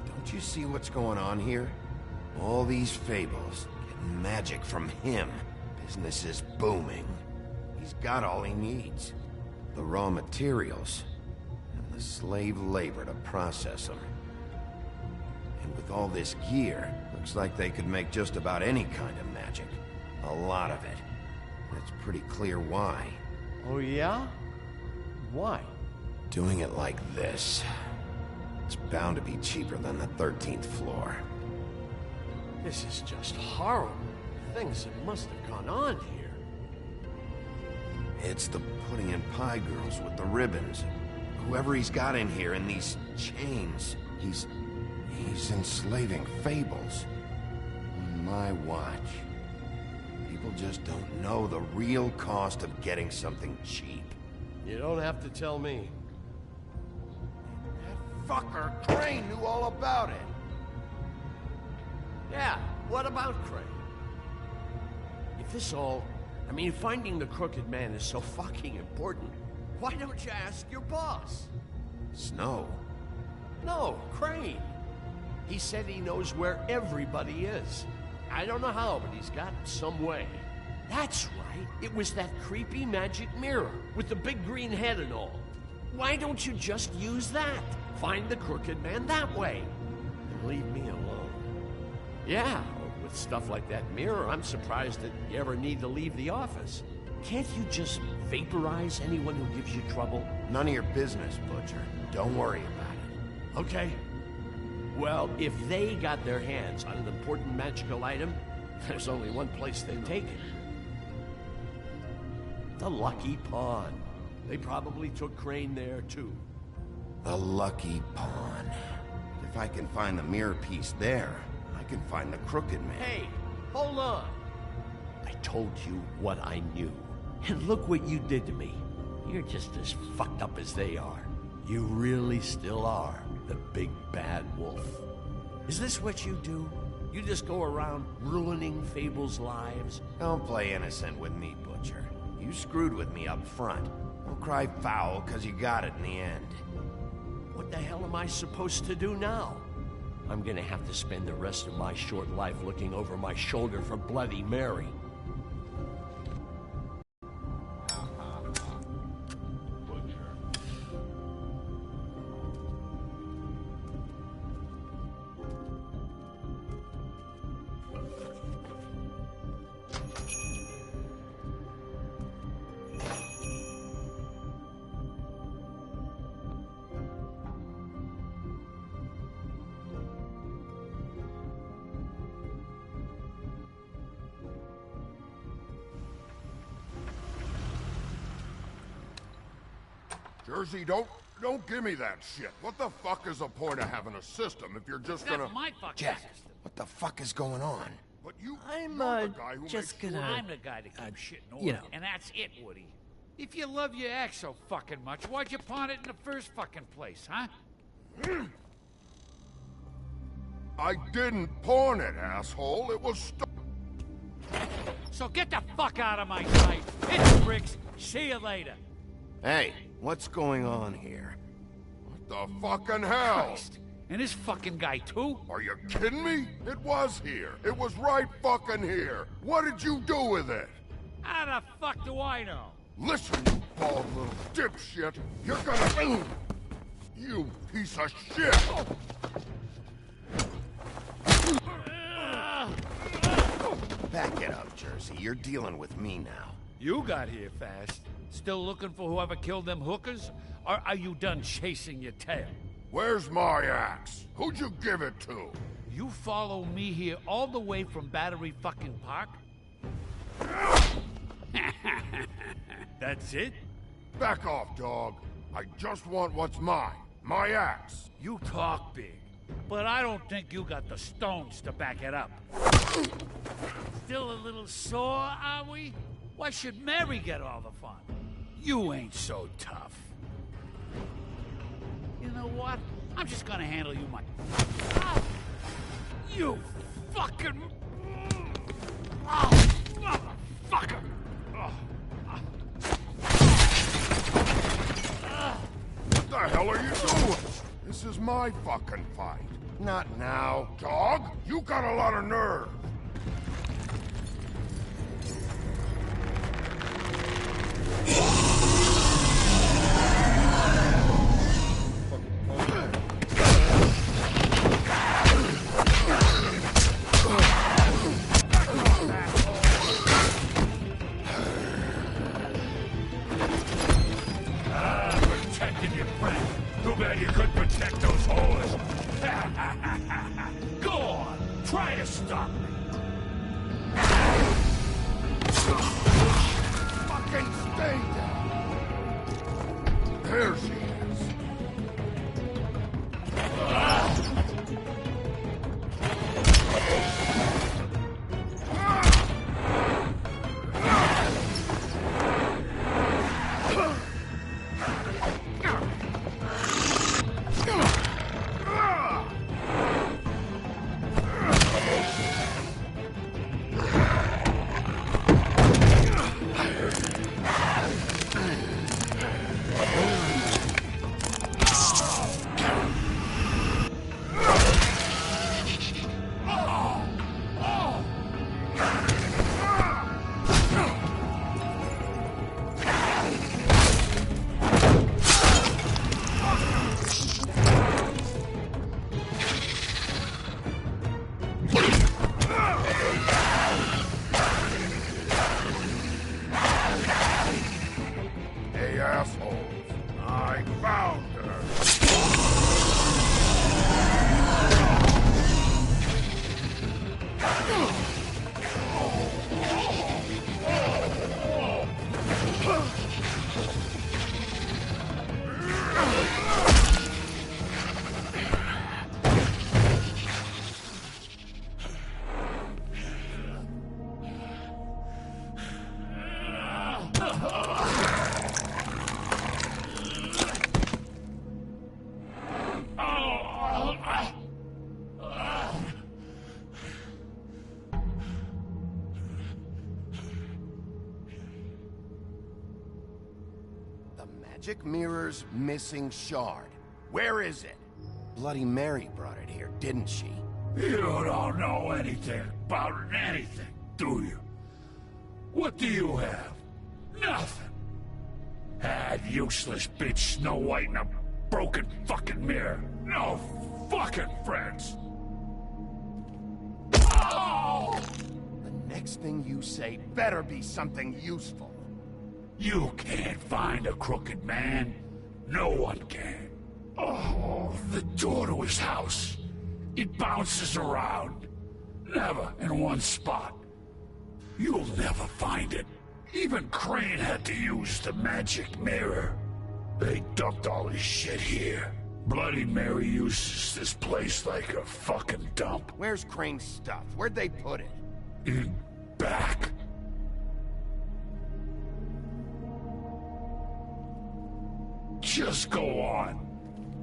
Don't you see what's going on here? All these fables, getting magic from him. Business is booming. He's got all he needs. The raw materials, and the slave labor to process them. And with all this gear, looks like they could make just about any kind of magic. A lot of it. It's pretty clear why. Oh yeah? Why? Doing it like this. It's bound to be cheaper than the 13th floor. This is just horrible. Things that must have gone on here. It's the pudding and pie girls with the ribbons. Whoever he's got in here in these chains. He's enslaving fables. On my watch. People just don't know the real cost of getting something cheap. You don't have to tell me. That fucker Crane knew all about it. Yeah, what about Crane? If this all... I mean, finding the Crooked Man is so fucking important, why don't you ask your boss? Snow? No, Crane. He said he knows where everybody is. I don't know how, but he's got some way. That's right. It was that creepy magic mirror with the big green head and all. Why don't you just use that? Find the Crooked Man that way. And leave me alone. Yeah, with stuff like that mirror, I'm surprised that you ever need to leave the office. Can't you just vaporize anyone who gives you trouble? None of your business, Butcher. Don't worry about it. Okay. Well, if they got their hands on an important magical item, there's only one place they'd take it. The Lucky Pawn. They probably took Crane there, too. The Lucky Pawn. If I can find the mirror piece there, I can find the Crooked Man. Hey, hold on. I told you what I knew. And look what you did to me. You're just as fucked up as they are. You really still are the big bad wolf. Is this what you do? You just go around ruining Fable's lives? Don't play innocent with me, Butcher. You screwed with me up front. Don't cry foul, because you got it in the end. What the hell am I supposed to do now? I'm gonna have to spend the rest of my short life looking over my shoulder for Bloody Mary. Jersey, don't give me that shit. What the fuck is the point of having a system if you're just gonna... That's my fucking Jack, system. what the fuck is going on? But you... I'm, you're the guy who just makes gonna... sure- I'm the guy to keep shit in order. you know. And that's it, Woody. If you love your ex so fucking much, why'd you pawn it in the first fucking place, huh? I didn't pawn it, asshole. It was So get the fuck out of my sight. Hit the bricks. See you later. Hey, what's going on here? What the fucking hell? Christ. And this fucking guy, too? Are you kidding me? It was here. It was right fucking here. What did you do with it? How the fuck do I know? Listen, you bald little dipshit. You're gonna... You piece of shit! Back it up, Jersey. You're dealing with me now. You got here fast. Still looking for whoever killed them hookers? Or are you done chasing your tail? Where's my axe? Who'd you give it to? You follow me here all the way from Battery fucking Park? That's it? Back off, dog. I just want what's mine. My axe. You talk big, but I don't think you got the stones to back it up. Still a little sore, are we? Why should Mary get all the fun? You ain't so tough. You know what? I'm just gonna handle you my... Oh, you fucking... Oh, motherfucker! What the hell are you doing? This is my fucking fight. Not now. Dog, you got a lot of nerve. Protecting your friend. Too bad you couldn't protect those whores. Go on, try to stop me. Fucking stay there. There she is. magic mirror's missing shard. Where is it? Bloody Mary brought it here, didn't she? You don't know anything about anything, do you? What do you have? Nothing. Had useless bitch Snow White and a broken fucking mirror. No fucking friends. Oh! The next thing you say better be something useful. You can't find a crooked man. No one can. Oh, the door to his house. It bounces around. Never in one spot. You'll never find it. Even Crane had to use the magic mirror. They dumped all his shit here. Bloody Mary uses this place like a fucking dump. Where's Crane's stuff? Where'd they put it? In back. Just go on.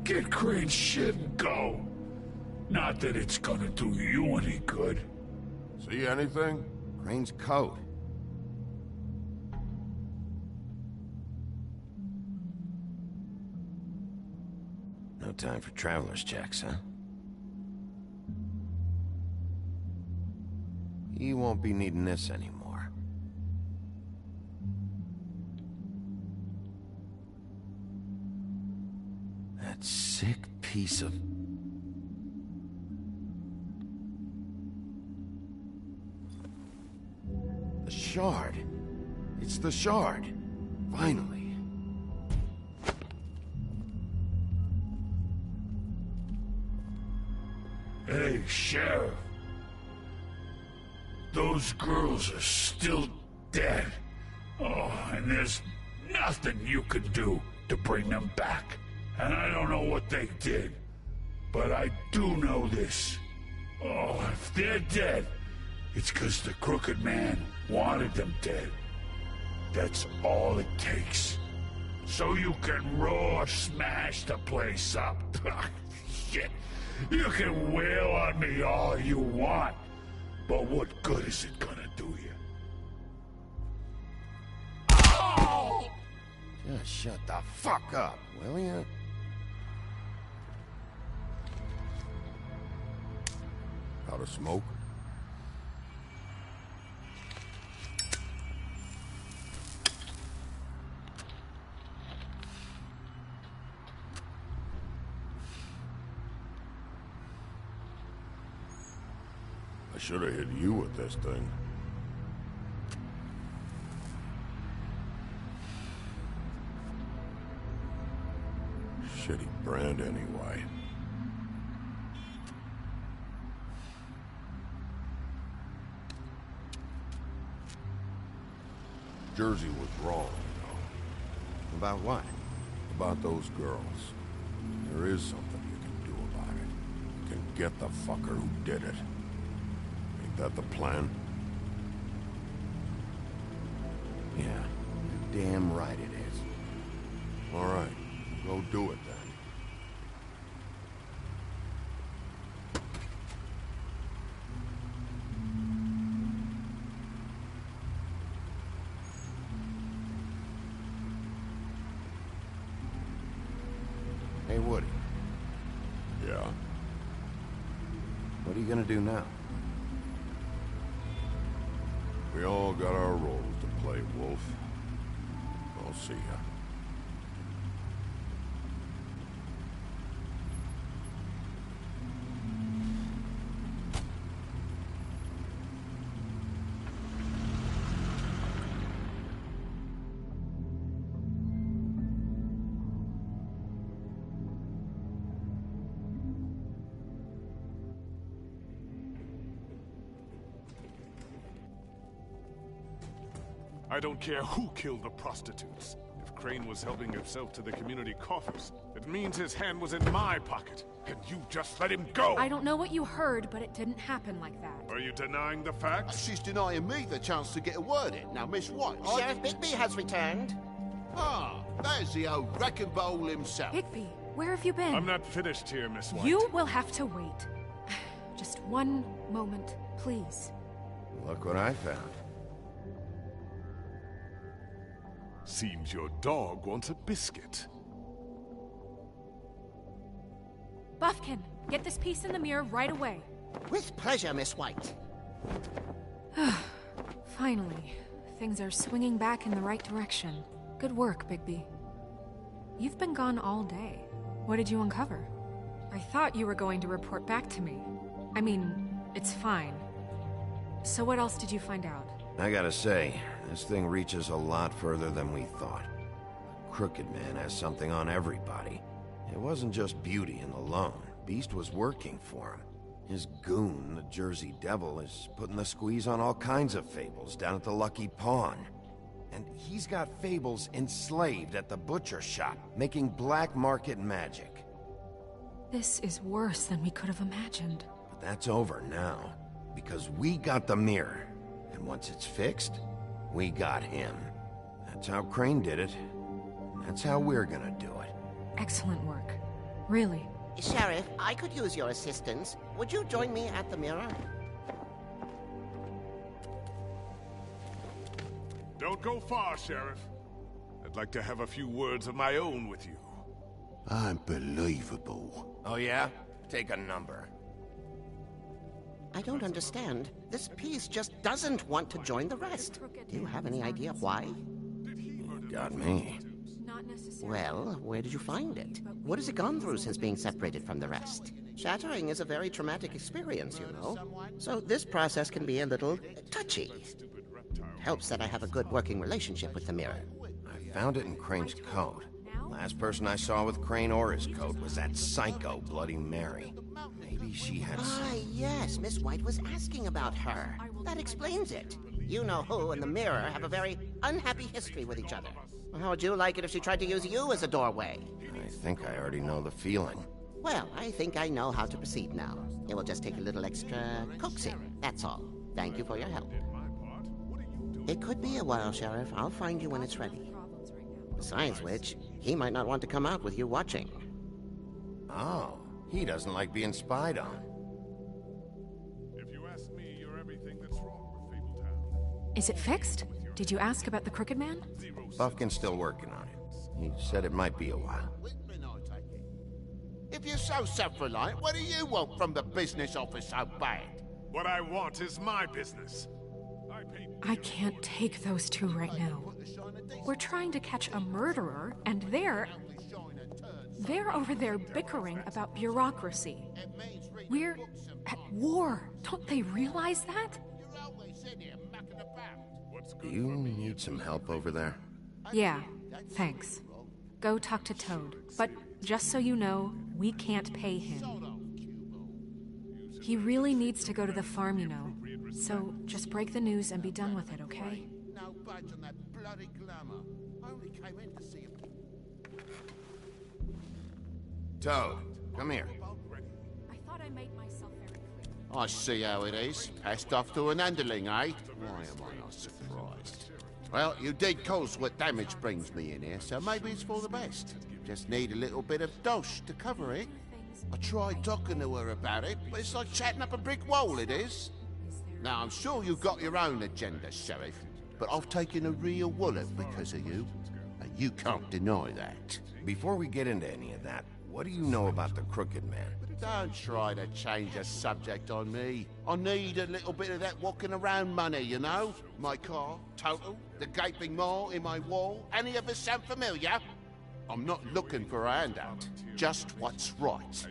Get Crane's shit and go. Not that it's gonna do you any good. See anything? Crane's coat. No time for traveler's checks, huh? He won't be needing this anymore. That sick piece of... The shard. It's the shard. Finally. Hey, Sheriff. Those girls are still dead. Oh, and there's nothing you can do to bring them back. And I don't know what they did, but I do know this. Oh, if they're dead, it's 'cause the Crooked Man wanted them dead. That's all it takes. So you can roar smash the place up. Shit. You can wail on me all you want, but what good is it gonna do you? Oh! Just shut the fuck up, will ya? Out of smoke? I should have hit you with this thing. Shitty brand anyway. Jersey was wrong, you know. About what? About those girls. There is something you can do about it. You can get the fucker who did it. Ain't that the plan? Yeah, you're damn right it is. All right, go do it then. Hey, Woody. Yeah? What are you gonna do now? We all got our roles to play, Wolf. I'll see ya. I don't care who killed the prostitutes. If Crane was helping himself to the community coffers, it means his hand was in my pocket, and you just let him go! I don't know what you heard, but it didn't happen like that. Are you denying the facts? She's denying me the chance to get a word in. Now, Miss White... Sheriff Bigby has returned. Ah, there's the old wrecking bowl himself. Bigby, where have you been? I'm not finished here, Miss White. You will have to wait. Just one moment, please. Look what I found. Seems your dog wants a biscuit. Buffkin, get this piece in the mirror right away. With pleasure, Miss White. Finally, things are swinging back in the right direction. Good work, Bigby. You've been gone all day. What did you uncover? I thought you were going to report back to me. I mean, it's fine. So what else did you find out? I gotta say, this thing reaches a lot further than we thought. Crooked Man has something on everybody. It wasn't just Beauty and the Lone. Beast was working for him. His goon, the Jersey Devil, is putting the squeeze on all kinds of fables down at the Lucky Pawn. And he's got fables enslaved at the butcher shop, making black market magic. This is worse than we could have imagined. But that's over now, because we got the mirror. And once it's fixed, we got him. That's how Crane did it. And that's how we're gonna do it. Excellent work. Really. Sheriff, I could use your assistance. Would you join me at the mirror? Don't go far, Sheriff. I'd like to have a few words of my own with you. Unbelievable. Oh yeah? Take a number. I don't understand. This piece just doesn't want to join the rest. Do you have any idea why? You got me. Well, where did you find it? What has it gone through since being separated from the rest? Shattering is a very traumatic experience, you know. So this process can be a little touchy. It helps that I have a good working relationship with the mirror. I found it in Crane's coat. Last person I saw with Crane or his coat was that psycho Bloody Mary. Maybe she had... Ah, yes, Miss White was asking about her. That explains it. You know who and the mirror have a very unhappy history with each other. How would you like it if she tried to use you as a doorway? I think I already know the feeling. Well, I think I know how to proceed now. It will just take a little extra coaxing, that's all. Thank you for your help. It could be a while, Sheriff. I'll find you when it's ready. Besides which, he might not want to come out with you watching. Oh, he doesn't like being spied on. If you ask me, you're everything that's wrong with Fabletown. Is it fixed? Did you ask about the Crooked Man? Buffkin's still working on it. He said it might be a while. If you're so self-reliant, what do you want from the business office so bad? What I want is my business. I can't take those two right now. We're trying to catch a murderer, and they're over there bickering about bureaucracy. We're at war. Don't they realize that? Do you need some help over there? Yeah, thanks. Go talk to Toad. But just so you know, we can't pay him. He really needs to go to the farm, you know. So just break the news and be done with it, okay? No budge on that bloody glamour. I only came in to see him. Toad, come here. I thought I made myself very clear. I see how it is. Passed off to an underling, eh? Why am I not surprised? Well, you did cause what damage brings me in here, so maybe it's for the best. Just need a little bit of dosh to cover it. I tried talking to her about it, but it's like chatting up a brick wall, it is. Now, I'm sure you've got your own agenda, Sheriff, but I've taken a real wallet because of you, and you can't deny that. Before we get into any of that, what do you know about the Crooked Man? Don't try to change the subject on me. I need a little bit of that walking around money, you know? My car, total, the gaping maw in my wall. Any of us sound familiar? I'm not looking for a handout, just what's right.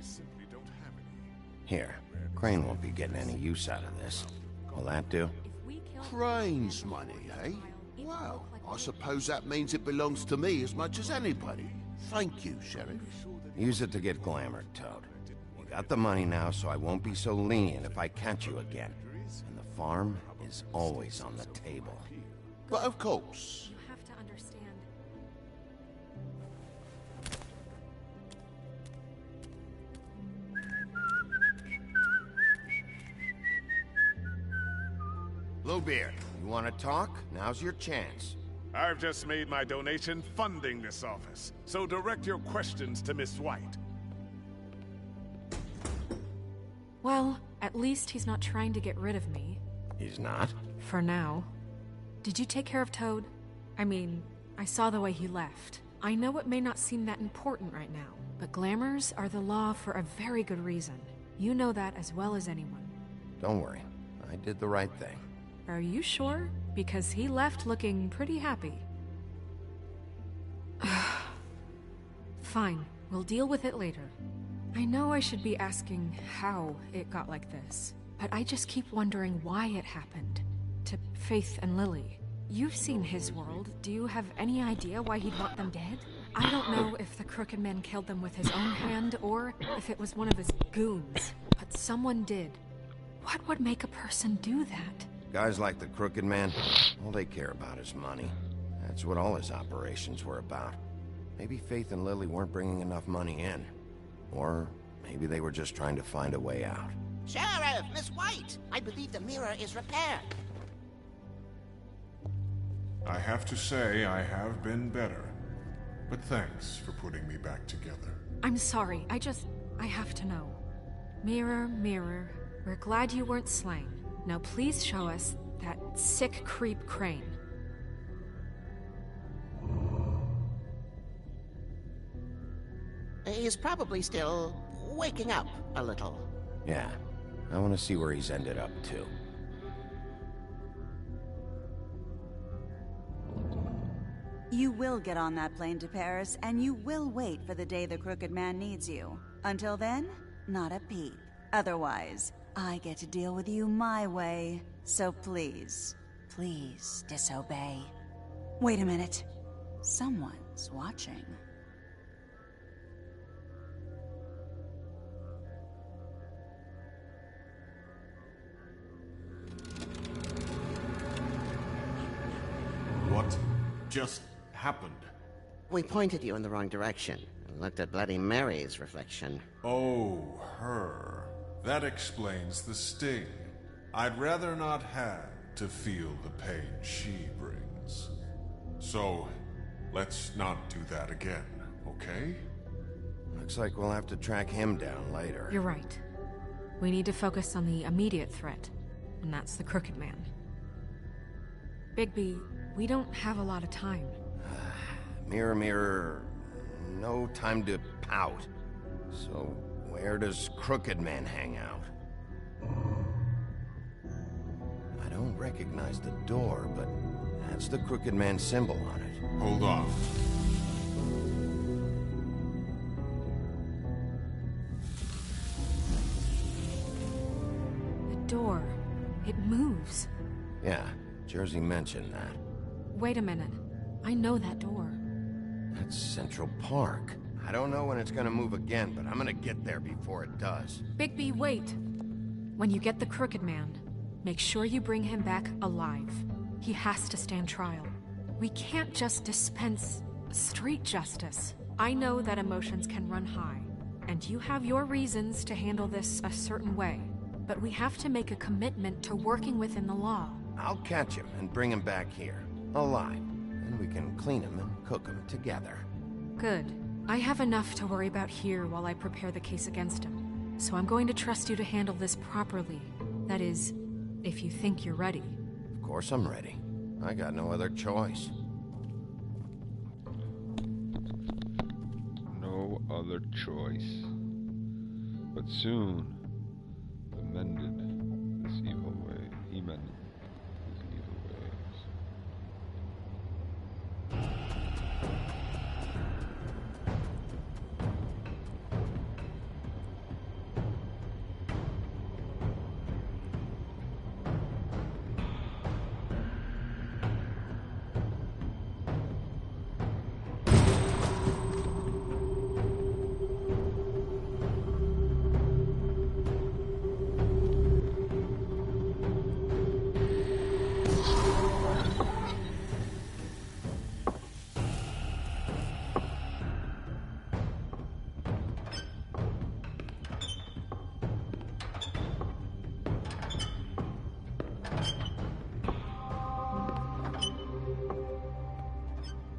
Here, Crane won't be getting any use out of this. Will that do? Crane's money, eh? Well, I suppose that means it belongs to me as much as anybody. Thank you, Sheriff. Use it to get glamored, Toad. You got the money now, so I won't be so lenient if I catch you again. And the farm is always on the table. But of course. You have to understand. Bluebeard, you want to talk? Now's your chance. I've just made my donation funding this office, so direct your questions to Miss White. Well, at least he's not trying to get rid of me. He's not? For now. Did you take care of Toad? I mean, I saw the way he left. I know it may not seem that important right now, but glamours are the law for a very good reason. You know that as well as anyone. Don't worry. I did the right thing. Are you sure? Because he left looking pretty happy. Fine, we'll deal with it later. I know I should be asking how it got like this, but I just keep wondering why it happened. To Faith and Lily. You've seen his world. Do you have any idea why he'd want them dead? I don't know if the Crooked Man killed them with his own hand or if it was one of his goons, but someone did. What would make a person do that? Guys like the Crooked Man, all they care about is money. That's what all his operations were about. Maybe Faith and Lily weren't bringing enough money in. Or maybe they were just trying to find a way out. Sheriff, Miss White! I believe the mirror is repaired. I have to say I have been better. But thanks for putting me back together. I'm sorry, I have to know. Mirror, mirror, we're glad you weren't slain. Now please show us that sick creep Crane. He's probably still waking up a little. Yeah, I want to see where he's ended up, too. You will get on that plane to Paris, and you will wait for the day the Crooked Man needs you. Until then, not a peep. Otherwise, I get to deal with you my way. So please, please disobey. Wait a minute. Someone's watching. What just happened? We pointed you in the wrong direction and looked at Bloody Mary's reflection. Oh, her. That explains the sting. I'd rather not have to feel the pain she brings. So, let's not do that again, okay? Looks like we'll have to track him down later. You're right. We need to focus on the immediate threat, and that's the Crooked Man. Bigby, we don't have a lot of time. Mirror, mirror, no time to pout. So, where does Crooked Man hang out? I don't recognize the door, but that's the Crooked Man symbol on it. Hold on. The door. It moves. Yeah, Jersey mentioned that. Wait a minute. I know that door. That's Central Park. I don't know when it's gonna move again, but I'm gonna get there before it does. Bigby, wait. When you get the Crooked Man, make sure you bring him back alive. He has to stand trial. We can't just dispense street justice. I know that emotions can run high, and you have your reasons to handle this a certain way, but we have to make a commitment to working within the law. I'll catch him and bring him back here, alive, and we can clean him and cook him together. Good. I have enough to worry about here while I prepare the case against him. So I'm going to trust you to handle this properly. That is, if you think you're ready. Of course I'm ready. I got no other choice. No other choice. But soon, the mended this evil way. He mended his evil ways.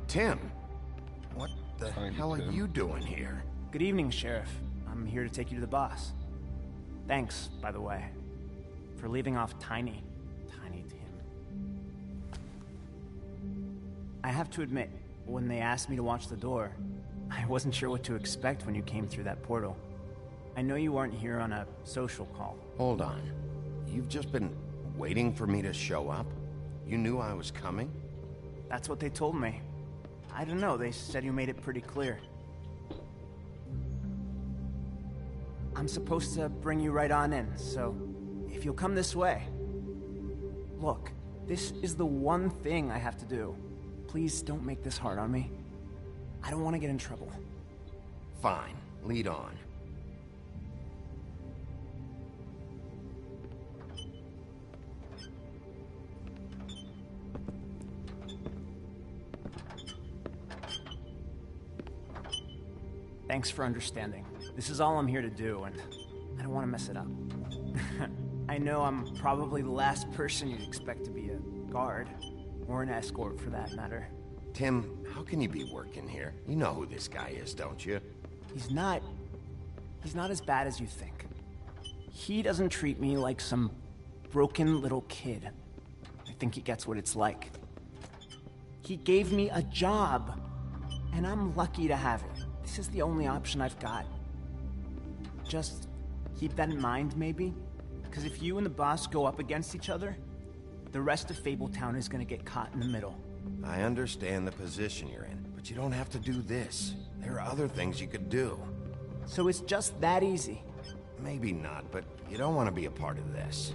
Tim, what the hell are you doing here? Good evening, Sheriff. I'm here to take you to the boss. Thanks, by the way, for leaving off Tiny Tim. I have to admit, when they asked me to watch the door, I wasn't sure what to expect when you came through that portal. I know you weren't here on a social call. Hold on. You've just been waiting for me to show up? You knew I was coming? That's what they told me. I don't know, they said you made it pretty clear. I'm supposed to bring you right on in, so if you'll come this way. Look, this is the one thing I have to do. Please don't make this hard on me. I don't want to get in trouble. Fine, lead on. Thanks for understanding. This is all I'm here to do, and I don't want to mess it up. I know I'm probably the last person you'd expect to be a guard, or an escort for that matter. Tim, how can you be working here? You know who this guy is, don't you? He's not as bad as you think. He doesn't treat me like some broken little kid. I think he gets what it's like. He gave me a job, and I'm lucky to have it. This is the only option I've got. Just keep that in mind, maybe? Because if you and the boss go up against each other, the rest of Fabletown is gonna get caught in the middle. I understand the position you're in, but you don't have to do this. There are other things you could do. So it's just that easy? Maybe not, but you don't want to be a part of this.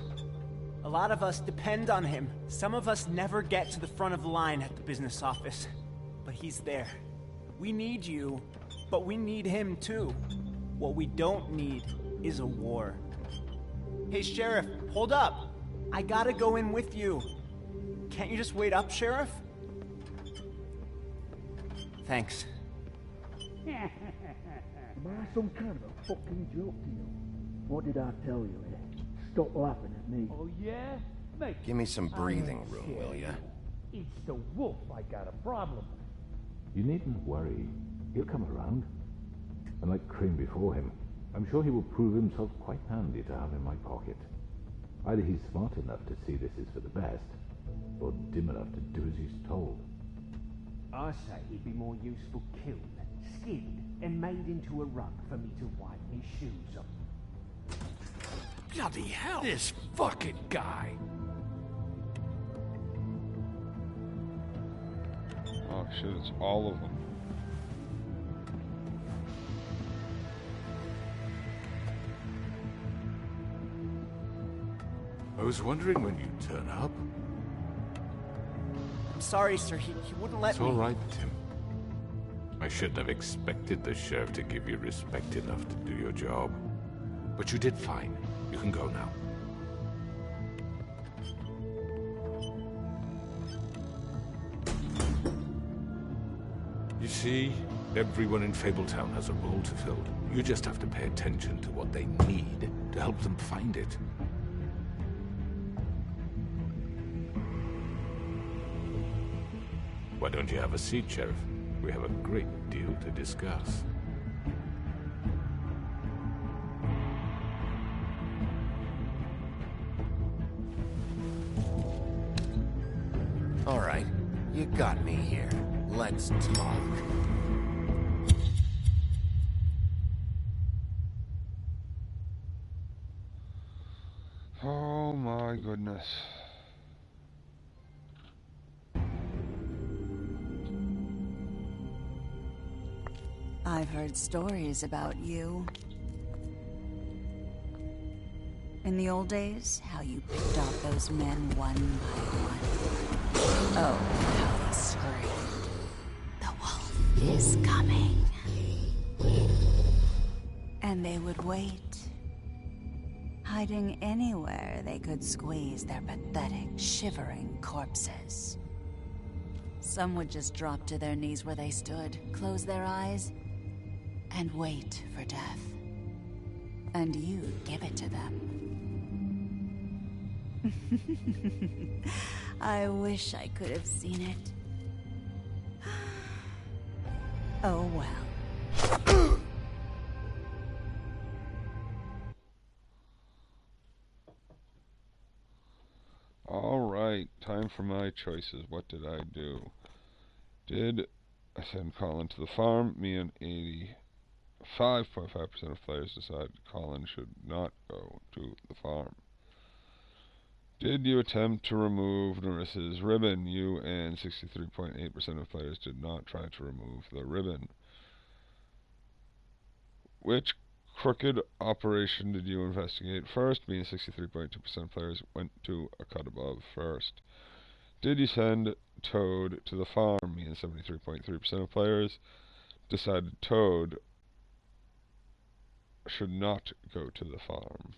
A lot of us depend on him. Some of us never get to the front of the line at the business office. But he's there. We need you, but we need him too. What we don't need is a war. Hey, Sheriff, hold up. I gotta go in with you. Can't you just wait up, Sheriff? Thanks. Am I some kind of a fucking joke to you? What did I tell you, eh? Stop laughing at me. Oh, yeah? Mate, Give me some breathing room, will ya? it's the wolf I got a problem. You needn't worry. He'll come around. And like Crane before him, I'm sure he will prove himself quite handy to have in my pocket. Either he's smart enough to see this is for the best, or dim enough to do as he's told. I say he'd be more useful killed, skinned, and made into a rug for me to wipe my shoes on. Bloody hell! This fucking guy! Oh shit, it's all of them. I was wondering when you'd turn up. I'm sorry, sir. He wouldn't let It's me. all right, Tim. I shouldn't have expected the sheriff to give you respect enough to do your job. But you did fine. You can go now. You see, everyone in Fabletown has a role to fill. You just have to pay attention to what they need to help them find it. Why don't you have a seat, Sheriff? We have a great deal to discuss. All right, you got me here. Let's talk. Oh my goodness. I've heard stories about you. In the old days, how you picked off those men one by one. Oh, how they screamed. The wolf is coming. And they would wait, hiding anywhere they could squeeze their pathetic, shivering corpses. Some would just drop to their knees where they stood, close their eyes, and wait for death. And you'd give it to them. I wish I could have seen it. Oh well. Alright, time for my choices. What did I do? Did I send Colin to the farm. Me and 85.5% of players decide Colin should not go to the farm. Did you attempt to remove Nerissa's ribbon? You and 63.8% of players did not try to remove the ribbon. Which crooked operation did you investigate first? Me and 63.2% of players went to a cut above first. Did you send Toad to the farm? Me and 73.3% of players decided Toad should not go to the farm.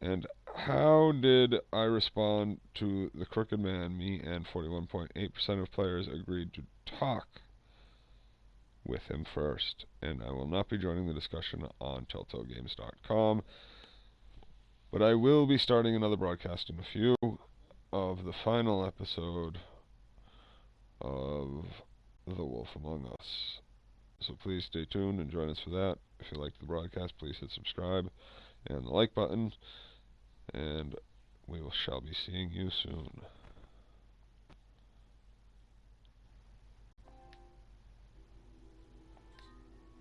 And how did I respond to the crooked man? Me and 41.8% of players agreed to talk with him first. And I will not be joining the discussion on telltalegames.com, but I will be starting another broadcast in a few of the final episode of The Wolf Among Us. So please stay tuned and join us for that. If you liked the broadcast, please hit subscribe and the like button, and we shall be seeing you soon.